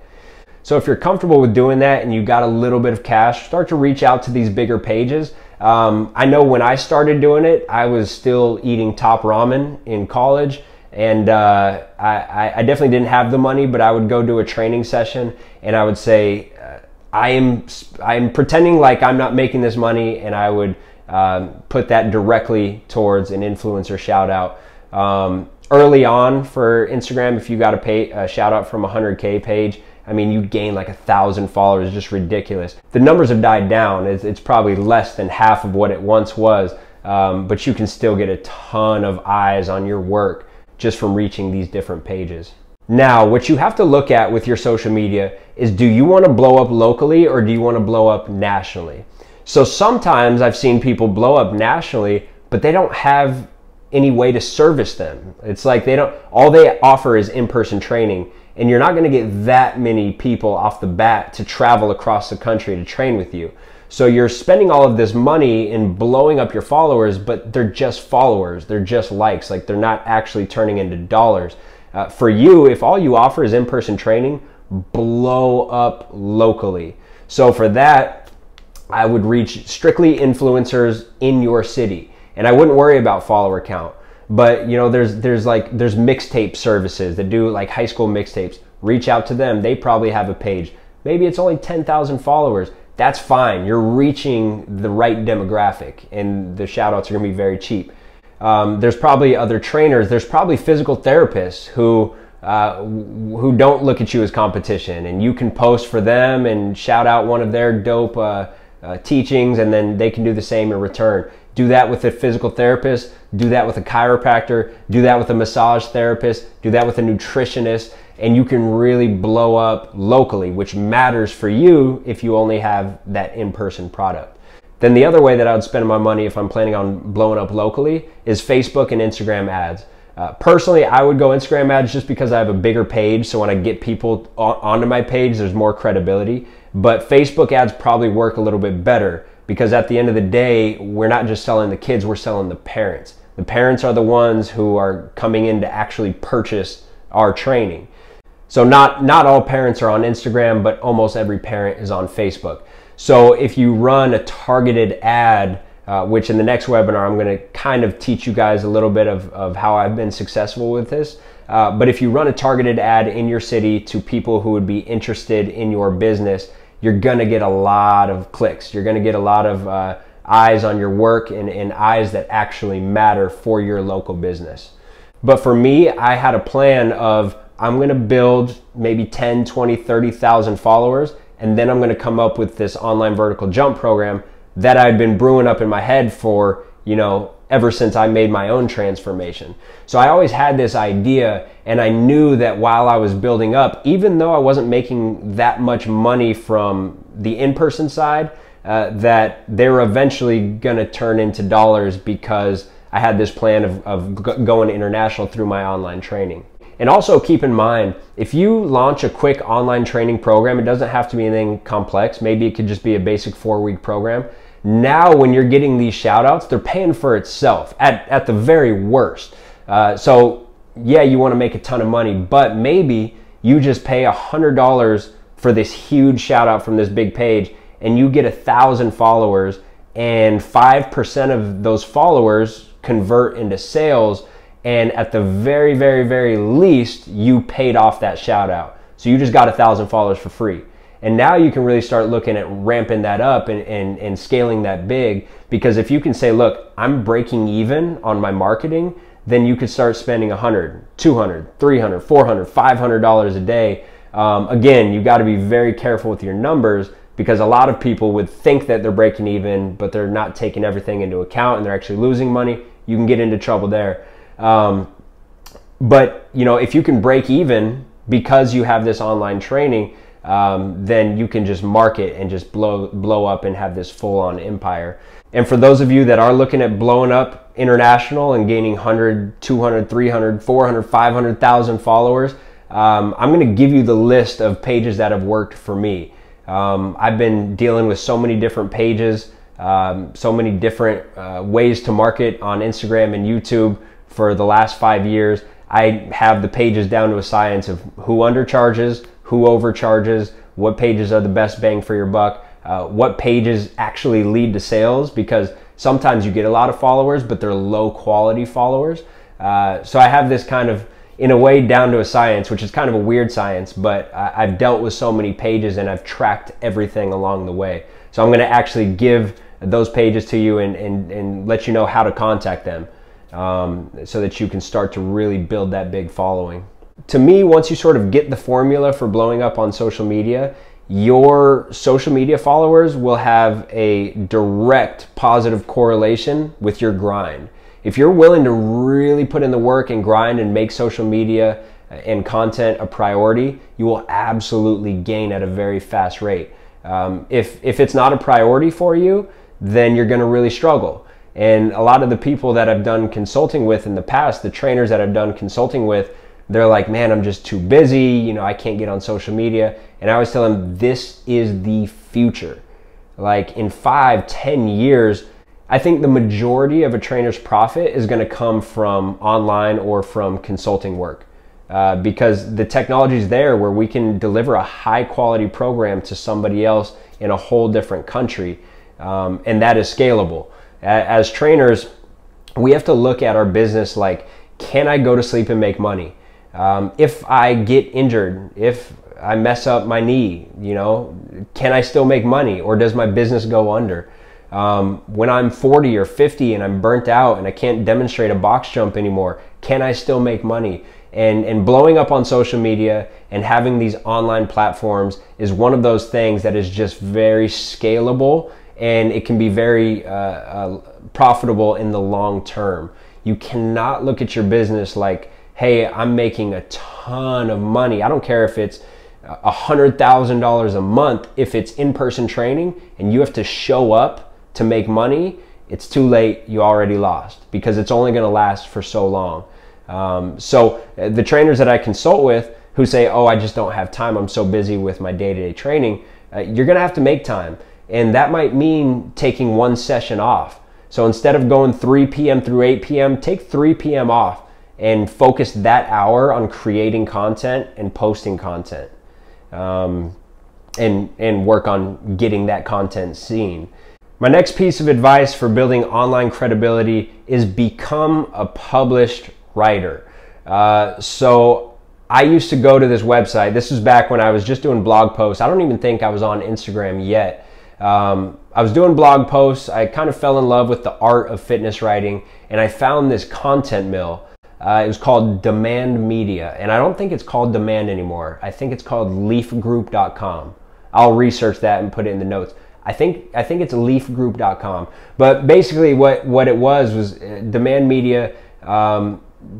So if you're comfortable with doing that and you got a little bit of cash, start to reach out to these bigger pages. I know when I started doing it, I was still eating Top Ramen in college, and I definitely didn't have the money, but I would go do a training session and I would say, I'm pretending like I'm not making this money, and I would put that directly towards an influencer shout out. Early on for Instagram, if you got a shout out from a 100K page, I mean, you'd gain like 1,000 followers, just ridiculous. The numbers have died down. It's probably less than half of what it once was, but you can still get a ton of eyes on your work just from reaching these different pages. Now, what you have to look at with your social media is, do you want to blow up locally or do you want to blow up nationally? So sometimes I've seen people blow up nationally, but they don't have any way to service them. It's like all they offer is in-person training, and you're not going to get that many people off the bat to travel across the country to train with you. So you're spending all of this money in blowing up your followers, but they're just followers. They're just likes. Like, they're not actually turning into dollars. For you, if all you offer is in-person training, blow up locally. So for that, I would reach strictly influencers in your city, and I wouldn't worry about follower count. But you know, there's mixtape services that do like high school mixtapes. Reach out to them. They probably have a page. Maybe it's only 10,000 followers. That's fine. You're reaching the right demographic, and the shout outs are gonna be very cheap. There's probably other trainers. There's probably physical therapists who don't look at you as competition, and you can post for them and shout out one of their dope teachings, and then they can do the same in return. Do that with a physical therapist, do that with a chiropractor, do that with a massage therapist, do that with a nutritionist, and you can really blow up locally, which matters for you if you only have that in-person product. Then the other way that I would spend my money if I'm planning on blowing up locally is Facebook and Instagram ads. Personally, I would go Instagram ads just because I have a bigger page, so when I get people onto my page, there's more credibility. But Facebook ads probably work a little bit better, because at the end of the day, we're not just selling the kids, we're selling the parents. The parents are the ones who are coming in to actually purchase our training. So not all parents are on Instagram, but almost every parent is on Facebook. So if you run a targeted ad, which in the next webinar, I'm gonna kind of teach you guys a little bit of how I've been successful with this. But if you run a targeted ad in your city to people who would be interested in your business, you're gonna get a lot of clicks. You're gonna get a lot of eyes on your work, and eyes that actually matter for your local business. But for me, I had a plan of, I'm gonna build maybe 10, 20, 30,000 followers, and then I'm gonna come up with this online vertical jump program that I'd been brewing up in my head for, you know, ever since I made my own transformation. So I always had this idea, and I knew that while I was building up, even though I wasn't making that much money from the in-person side, that they were eventually gonna turn into dollars, because I had this plan of going international through my online training. And also keep in mind, if you launch a quick online training program, it doesn't have to be anything complex. Maybe it could just be a basic 4-week program. Now, when you're getting these shout outs, they're paying for itself at the very worst. So yeah, you want to make a ton of money, but maybe you just pay $100 for this huge shout out from this big page, and you get 1,000 followers, and 5% of those followers convert into sales. And at the very, very, very least, you paid off that shout out. So you just got 1,000 followers for free. And now you can really start looking at ramping that up and scaling that big, because if you can say, look, I'm breaking even on my marketing, then you could start spending $100, $200, $300, $400, $500 a day. Again, you got to be very careful with your numbers, because a lot of people would think that they're breaking even, but they're not taking everything into account, and they're actually losing money. You can get into trouble there. But you know, if you can break even because you have this online training, then you can just market and just blow up and have this full-on empire. And for those of you that are looking at blowing up international and gaining 100, 200, 300, 400, 500,000 followers, I'm going to give you the list of pages that have worked for me. I've been dealing with so many different pages, so many different ways to market on Instagram and YouTube for the last 5 years. I have the pages down to a science of who undercharges, who overcharges, what pages are the best bang for your buck, what pages actually lead to sales, because sometimes you get a lot of followers, but they're low quality followers. So I have this kind of, in a way, down to a science, which is kind of a weird science, but I've dealt with so many pages and I've tracked everything along the way. So I'm going to actually give those pages to you and let you know how to contact them, so that you can start to really build that big following. To me, once you sort of get the formula for blowing up on social media, your social media followers will have a direct positive correlation with your grind. If you're willing to really put in the work and grind and make social media and content a priority, you will absolutely gain at a very fast rate. If it's not a priority for you, then you're going to really struggle. And a lot of the people that I've done consulting with in the past, the trainers that I've done consulting with, they're like, man, I'm just too busy, you know, I can't get on social media. And I always tell them, this is the future. Like in 5-10 years, I think the majority of a trainer's profit is going to come from online or from consulting work, because the technology is there where we can deliver a high quality program to somebody else in a whole different country, and that is scalable. As trainers, we have to look at our business like, can I go to sleep and make money? If I get injured, if I mess up my knee, you know, can I still make money, or does my business go under? When I'm 40 or 50 and I'm burnt out and I can't demonstrate a box jump anymore, can I still make money? And blowing up on social media and having these online platforms is one of those things that is just very scalable, and it can be very profitable in the long term. You cannot look at your business like, hey, I'm making a ton of money. I don't care if it's $100,000 a month. If it's in-person training and you have to show up to make money, it's too late. You already lost, because it's only going to last for so long. So the trainers that I consult with who say, oh, I just don't have time, I'm so busy with my day-to-day training, you're going to have to make time. And that might mean taking one session off. So instead of going 3 p.m. through 8 p.m., take 3 p.m. off and focus that hour on creating content and posting content, and work on getting that content seen. My next piece of advice for building online credibility is become a published writer. So I used to go to this website. This was back when I was just doing blog posts. I don't even think I was on Instagram yet. I was doing blog posts. I kind of fell in love with the art of fitness writing, and I found this content mill. It was called Demand Media, and I don't think it's called Demand anymore. I think it's called leafgroup.com. I'll research that and put it in the notes. I think it's leafgroup.com. But basically what it was Demand Media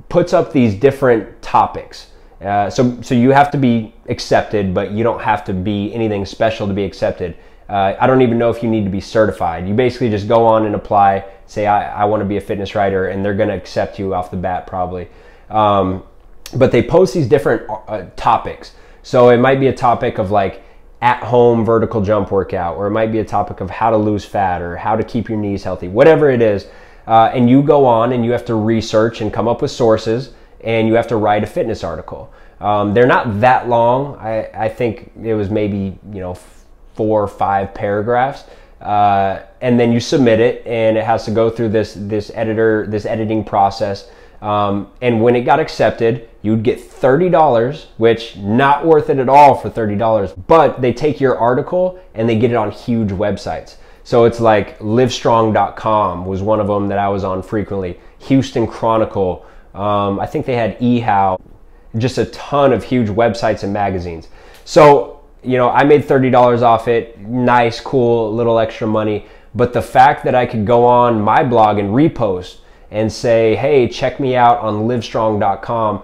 puts up these different topics. So you have to be accepted, but you don't have to be anything special to be accepted. I don't even know if you need to be certified. You basically just go on and apply, say I want to be a fitness writer, and they're going to accept you off the bat probably. But they post these different topics. So it might be a topic of like at-home vertical jump workout, or it might be a topic of how to lose fat or how to keep your knees healthy, whatever it is. And you go on and you have to research and come up with sources, and you have to write a fitness article. They're not that long. I think it was maybe 4 or 5 paragraphs, and then you submit it, and it has to go through this editing process. And when it got accepted, you'd get $30, which not worth it at all for $30. But they take your article and they get it on huge websites. So it's like Livestrong.com was one of them that I was on frequently. Houston Chronicle. I think they had eHow. Just a ton of huge websites and magazines. So I made $30 off it. Nice, cool, little extra money. But the fact that I could go on my blog and repost and say, hey, check me out on Livestrong.com.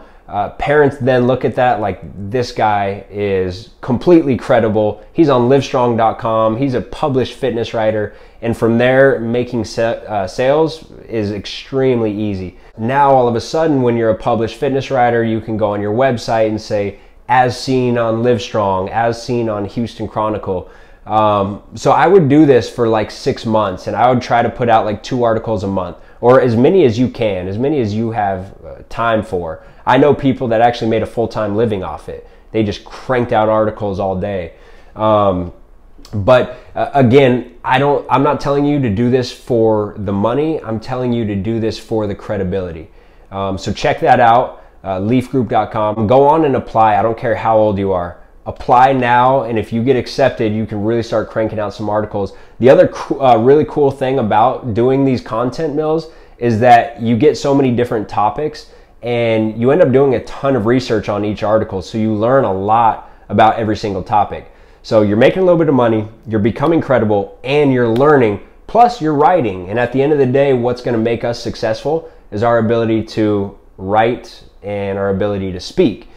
Parents then look at that like, this guy is completely credible. He's on Livestrong.com. He's a published fitness writer. And from there, making sales is extremely easy. Now, all of a sudden, when you're a published fitness writer, you can go on your website and say, as seen on Livestrong, as seen on Houston Chronicle. So I would do this for like 6 months, and I would try to put out like 2 articles a month, or as many as you can, as many as you have time for. I know people that actually made a full-time living off it. They just cranked out articles all day. But again, I'm not telling you to do this for the money. I'm telling you to do this for the credibility. So check that out, leafgroup.com. Go on and apply. I don't care how old you are. Apply now, and if you get accepted, you can really start cranking out some articles. The other really cool thing about doing these content mills is that you get so many different topics, and you end up doing a ton of research on each article, so you learn a lot about every single topic. So you're making a little bit of money, you're becoming credible, and you're learning, plus you're writing. And at the end of the day, what's going to make us successful is our ability to write and our ability to speak.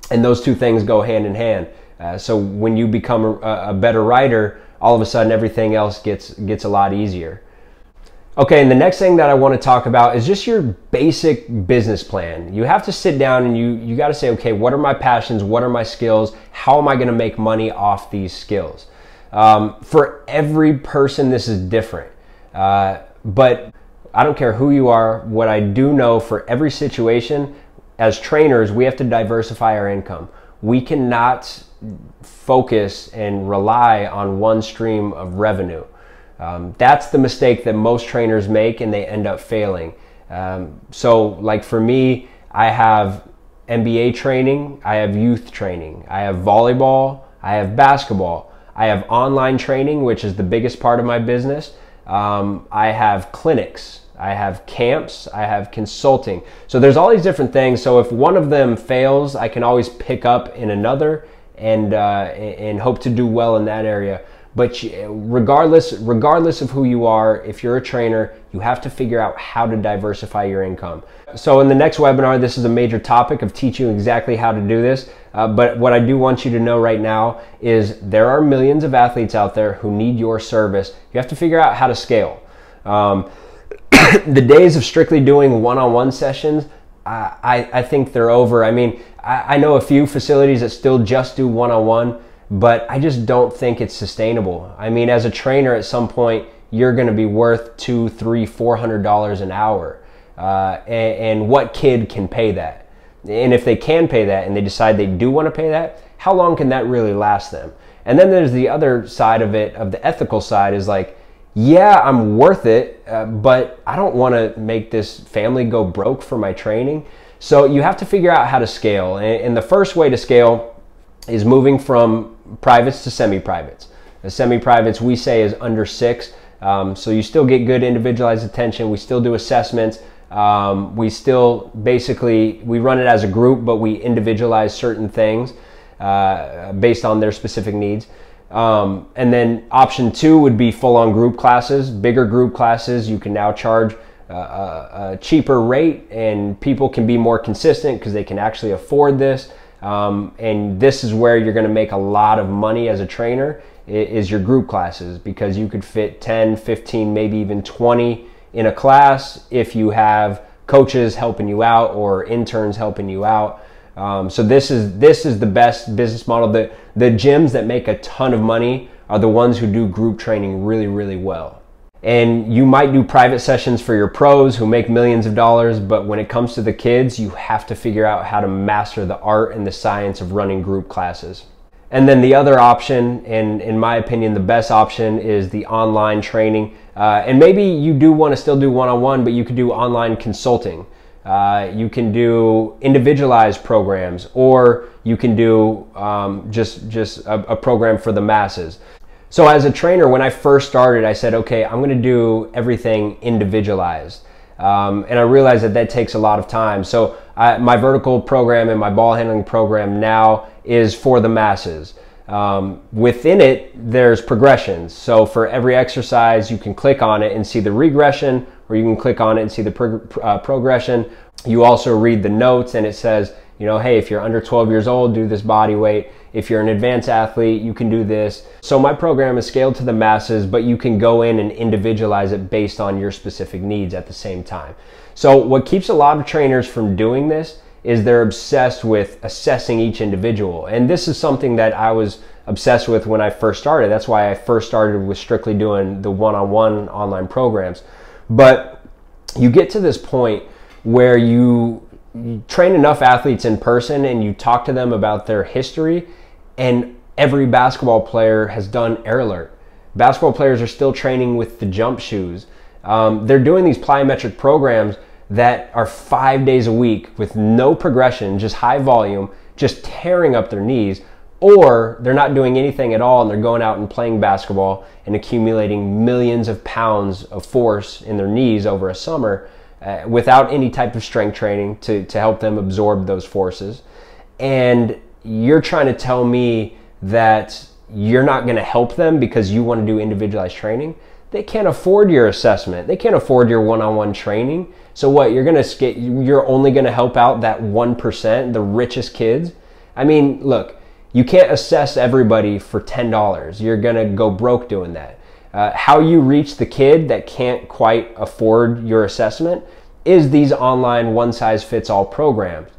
And those two things go hand in hand. So when you become a better writer, all of a sudden everything else gets a lot easier. Okay, and the next thing that I want to talk about is just your basic business plan. You have to sit down and you got to say, okay, what are my passions? What are my skills? How am I going to make money off these skills? For every person, this is different. But I don't care who you are. What I do know, for every situation, as trainers, we have to diversify our income. We cannot focus and rely on one stream of revenue. That's the mistake that most trainers make, and they end up failing. So like for me, I have NBA training, I have youth training, I have volleyball, I have basketball, I have online training, which is the biggest part of my business. I have clinics, I have camps, I have consulting. So there's all these different things. So if one of them fails, I can always pick up in another and hope to do well in that area. But regardless of who you are, if you're a trainer, you have to figure out how to diversify your income. So in the next webinar, this is a major topic of teaching you exactly how to do this. But what I do want you to know right now is there are millions of athletes out there who need your service. You have to figure out how to scale. The days of strictly doing one-on-one sessions, I think they're over. I mean, I know a few facilities that still just do one-on-one, but I just don't think it's sustainable. I mean, as a trainer, at some point, you're going to be worth $200, $300, $400 an hour. And what kid can pay that? And if they can pay that and they decide they do want to pay that, how long can that really last them? And then there's the other side of it, of the ethical side, is like, yeah, I'm worth it, but I don't want to make this family go broke for my training. So you have to figure out how to scale. And the first way to scale is moving from privates to semi-privates. The semi-privates, we say, is under 6. So you still get good individualized attention. We still do assessments. We still we run it as a group, but we individualize certain things based on their specific needs. And then option 2 would be full-on group classes, bigger group classes. You can now charge a cheaper rate, and people can be more consistent because they can actually afford this. And this is where you're going to make a lot of money as a trainer, is your group classes, because you could fit 10, 15, maybe even 20 in a class if you have coaches helping you out or interns helping you out. So this is the best business model. The gyms that make a ton of money are the ones who do group training really, really well. And you might do private sessions for your pros who make millions of dollars, but when it comes to the kids, you have to figure out how to master the art and the science of running group classes. And then the other option, and in my opinion, the best option, is the online training. And maybe you do want to still do one-on-one, but you could do online consulting. You can do individualized programs, or you can do just a program for the masses. So as a trainer, when I first started, I said, okay, I'm going to do everything individualized. And I realized that takes a lot of time. So my vertical program and my ball handling program now is for the masses. Within it, there's progressions. So for every exercise, you can click on it and see the regression or you can click on it and see the progression. You also read the notes, and it says, you know, hey, if you're under 12 years old, do this body weight. If you're an advanced athlete, you can do this. So my program is scaled to the masses, but you can go in and individualize it based on your specific needs at the same time. So what keeps a lot of trainers from doing this is they're obsessed with assessing each individual. And this is something that I was obsessed with when I first started. That's why I first started with strictly doing the one-on-one online programs. But you get to this point where you train enough athletes in person and you talk to them about their history, and every basketball player has done Air Alert. Basketball players are still training with the jump shoes. They're doing these plyometric programs that are 5 days a week with no progression, just high volume, just tearing up their knees, or they're not doing anything at all and they're going out and playing basketball and accumulating millions of pounds of force in their knees over a summer without any type of strength training to help them absorb those forces. And you're trying to tell me that you're not going to help them because you want to do individualized training? They can't afford your assessment. They can't afford your one-on-one training. So what, you're only going to help out that 1%, the richest kids? I mean, look, you can't assess everybody for $10. You're going to go broke doing that. How you reach the kid that can't quite afford your assessment is these online one-size-fits-all programs.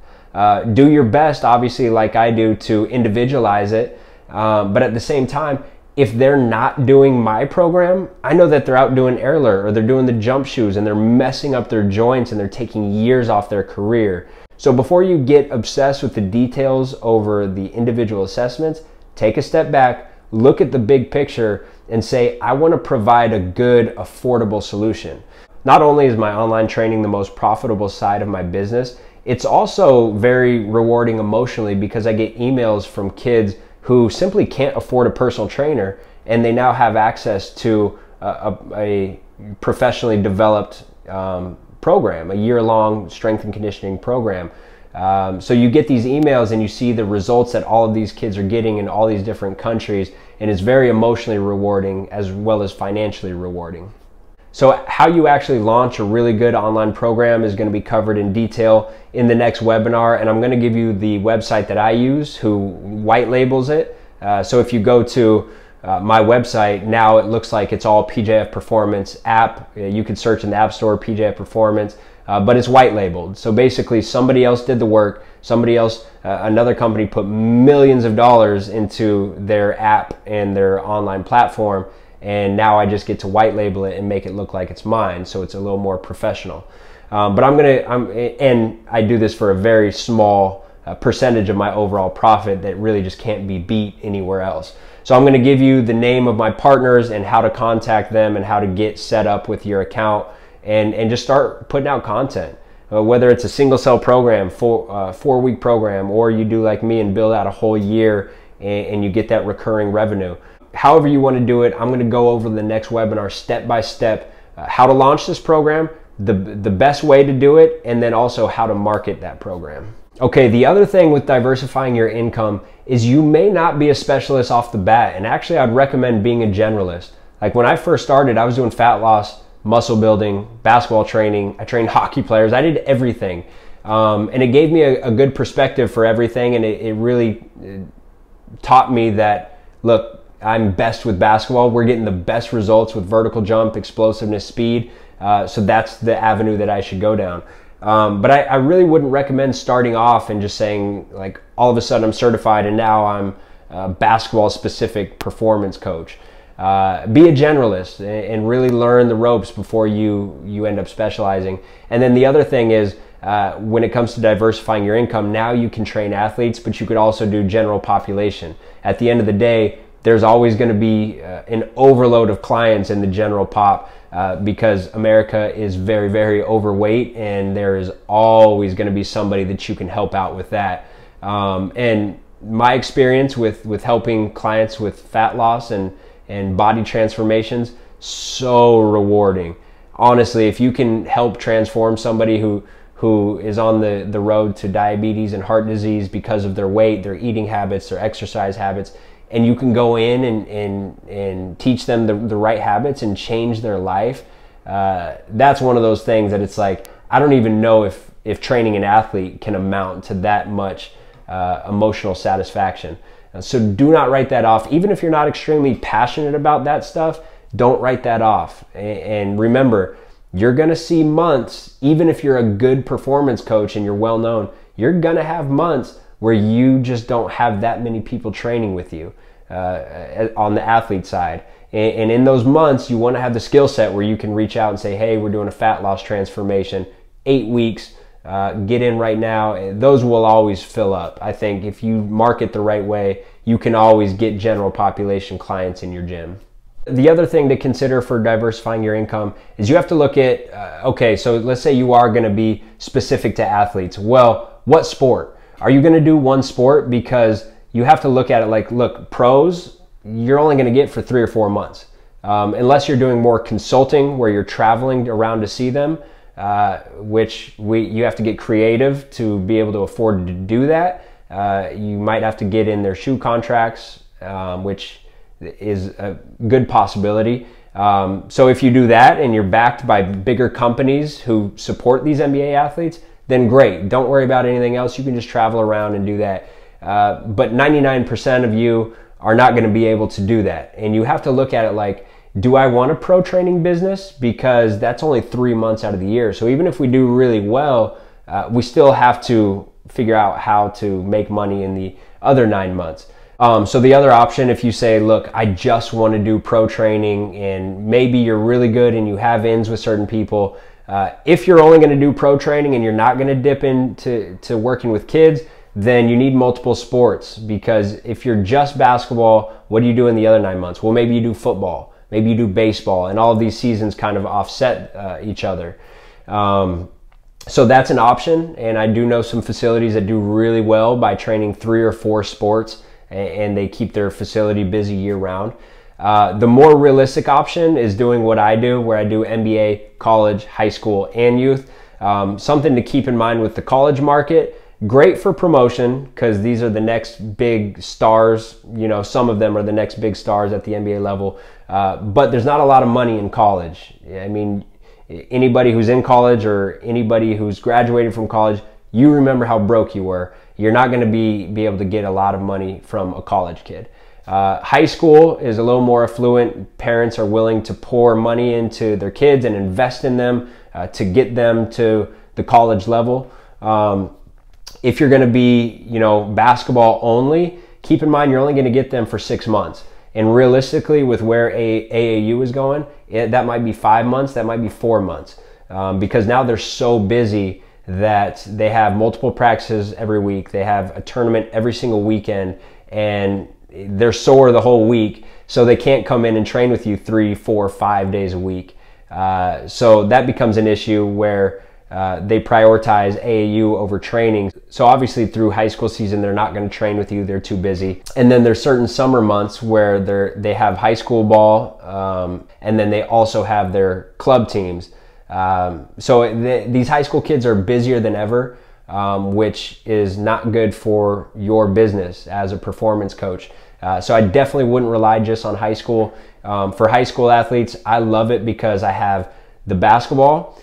Do your best, obviously, like I do, to individualize it. But at the same time, if they're not doing my program, I know that they're out doing Air Alert or they're doing the jump shoes and they're messing up their joints and they're taking years off their career. So before you get obsessed with the details over the individual assessments, take a step back, look at the big picture and say, I want to provide a good, affordable solution. Not only is my online training the most profitable side of my business, it's also very rewarding emotionally because I get emails from kids who simply can't afford a personal trainer, and they now have access to a professionally developed program, a year-long strength and conditioning program. So you get these emails and you see the results that all of these kids are getting in all these different countries, and it's very emotionally rewarding as well as financially rewarding. So how you actually launch a really good online program is going to be covered in detail in the next webinar, and I'm going to give you the website that I use, who white labels it. So if you go to my website, now it looks like it's all PJF Performance app. You could search in the App Store PJF Performance, but it's white labeled. So basically somebody else did the work, somebody else, another company put millions of dollars into their app and their online platform, and now I just get to white label it and make it look like it's mine, so it's a little more professional. But and I do this for a very small percentage of my overall profit that really just can't be beat anywhere else. So I'm going to give you the name of my partners and how to contact them and how to get set up with your account and just start putting out content. Whether it's a single cell program, 4-week program, or you do like me and build out a whole year and you get that recurring revenue. However you want to do it, I'm going to go over the next webinar step by step, how to launch this program, the best way to do it, and then also how to market that program. Okay, the other thing with diversifying your income is you may not be a specialist off the bat, and actually I'd recommend being a generalist. Like when I first started, I was doing fat loss, muscle building, basketball training, I trained hockey players, I did everything. And it gave me a good perspective for everything, and it really taught me that, look, I'm best with basketball. We're getting the best results with vertical jump, explosiveness, speed. So that's the avenue that I should go down. But I really wouldn't recommend starting off and just saying, like, all of a sudden I'm certified and now I'm a basketball specific performance coach. Be a generalist and really learn the ropes before you end up specializing. And then the other thing is, when it comes to diversifying your income, now you can train athletes, but you could also do general population. At the end of the day, there's always going to be an overload of clients in the general pop because America is very, very overweight, and there is always going to be somebody that you can help out with that. And my experience with helping clients with fat loss and body transformations, so rewarding. Honestly, if you can help transform somebody who is on the road to diabetes and heart disease because of their weight, their eating habits, their exercise habits, and you can go in and teach them the right habits and change their life, that's one of those things that it's like, I don't even know if training an athlete can amount to that much emotional satisfaction. So do not write that off. Even if you're not extremely passionate about that stuff, don't write that off. And remember, you're going to see months, even if you're a good performance coach and you're well known, you're going to have months where you just don't have that many people training with you on the athlete side. And in those months, you want to have the skill set where you can reach out and say, hey, we're doing a fat loss transformation, 8 weeks, get in right now. Those will always fill up. I think if you market the right way, you can always get general population clients in your gym. The other thing to consider for diversifying your income is you have to look at, okay, so let's say you are going to be specific to athletes. Well, what sport? Are you going to do one sport? Because you have to look at it like, look, pros, you're only going to get for 3 or 4 months. Unless you're doing more consulting where you're traveling around to see them, you have to get creative to be able to afford to do that. You might have to get in their shoe contracts, which is a good possibility. So if you do that and you're backed by bigger companies who support these NBA athletes, then great. Don't worry about anything else. You can just travel around and do that. But 99% of you are not going to be able to do that. And you have to look at it like, do I want a pro training business? Because that's only 3 months out of the year. So even if we do really well, we still have to figure out how to make money in the other 9 months. So the other option, if you say, look, I just want to do pro training, and maybe you're really good and you have ins with certain people. If you're only going to do pro training and you're not going to dip into working with kids, then you need multiple sports, because if you're just basketball, what do you do in the other 9 months? Well, maybe you do football, maybe you do baseball, and all of these seasons kind of offset each other. So that's an option, and I do know some facilities that do really well by training 3 or 4 sports, and they keep their facility busy year round. The more realistic option is doing what I do, where I do NBA, college, high school, and youth. Something to keep in mind with the college market, great for promotion because these are the next big stars. You know, some of them are the next big stars at the NBA level, but there's not a lot of money in college. I mean, anybody who's in college or anybody who's graduated from college, you remember how broke you were. You're not going to be able to get a lot of money from a college kid. High school is a little more affluent. Parents are willing to pour money into their kids and invest in them to get them to the college level. If you're going to be, basketball only, keep in mind you're only going to get them for 6 months. And realistically, with where AAU is going, that might be 5 months, that might be 4 months, because now they're so busy that they have multiple practices every week. They have a tournament every single weekend, and they're sore the whole week, so they can't come in and train with you 3, 4, 5 days a week. So that becomes an issue where they prioritize AAU over training. So obviously through high school season, they're not going to train with you. They're too busy. And then there's certain summer months where they have high school ball, and then they also have their club teams. These high school kids are busier than ever, which is not good for your business as a performance coach. So I definitely wouldn't rely just on high school. For high school athletes, I love it because I have the basketball.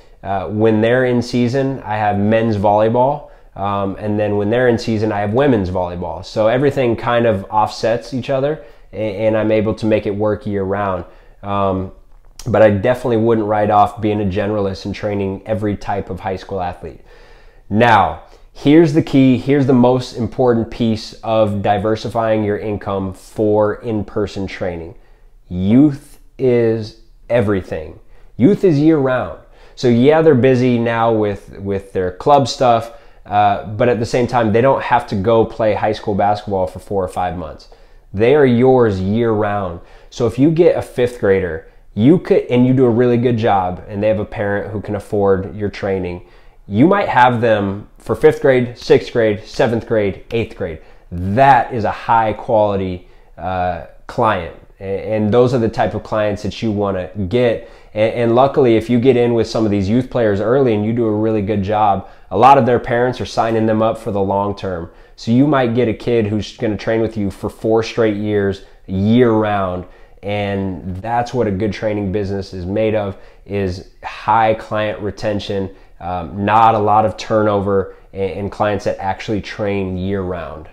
When they're in season, I have men's volleyball. And then when they're in season, I have women's volleyball. So everything kind of offsets each other, and I'm able to make it work year round. But I definitely wouldn't write off being a generalist and training every type of high school athlete. Now, here's the key. Here's the most important piece of diversifying your income for in-person training. Youth is everything. Youth is year round. So yeah, they're busy now with their club stuff, but at the same time, they don't have to go play high school basketball for 4 or 5 months. They are yours year round. So if you get a 5th grader, you do a really good job, and they have a parent who can afford your training, you might have them for 5th grade, 6th grade, 7th grade, 8th grade. That is a high quality client. And those are the type of clients that you want to get. And luckily, if you get in with some of these youth players early and you do a really good job, a lot of their parents are signing them up for the long term. So you might get a kid who's going to train with you for 4 straight years, year round. And that's what a good training business is made of, is high client retention, not a lot of turnover, and clients that actually train year round.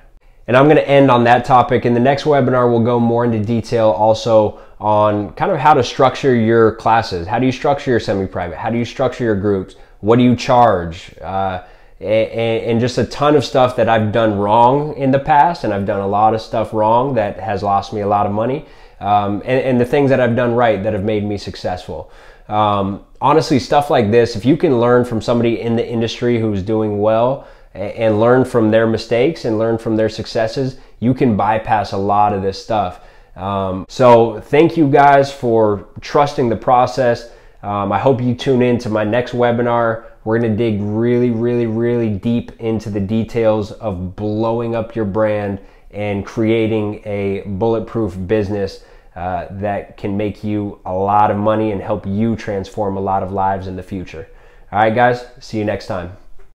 And I'm going to end on that topic. In the next webinar, we'll go more into detail also on kind of how to structure your classes. How do you structure your semi-private? How do you structure your groups? What do you charge? And just a ton of stuff that I've done wrong in the past, and I've done a lot of stuff wrong that has lost me a lot of money, and the things that I've done right that have made me successful. Honestly, stuff like this, if you can learn from somebody in the industry who's doing well and learn from their mistakes and learn from their successes, you can bypass a lot of this stuff. So thank you guys for trusting the process. I hope you tune in to my next webinar. We're going to dig really deep into the details of blowing up your brand and creating a bulletproof business that can make you a lot of money and help you transform a lot of lives in the future. All right, guys, see you next time.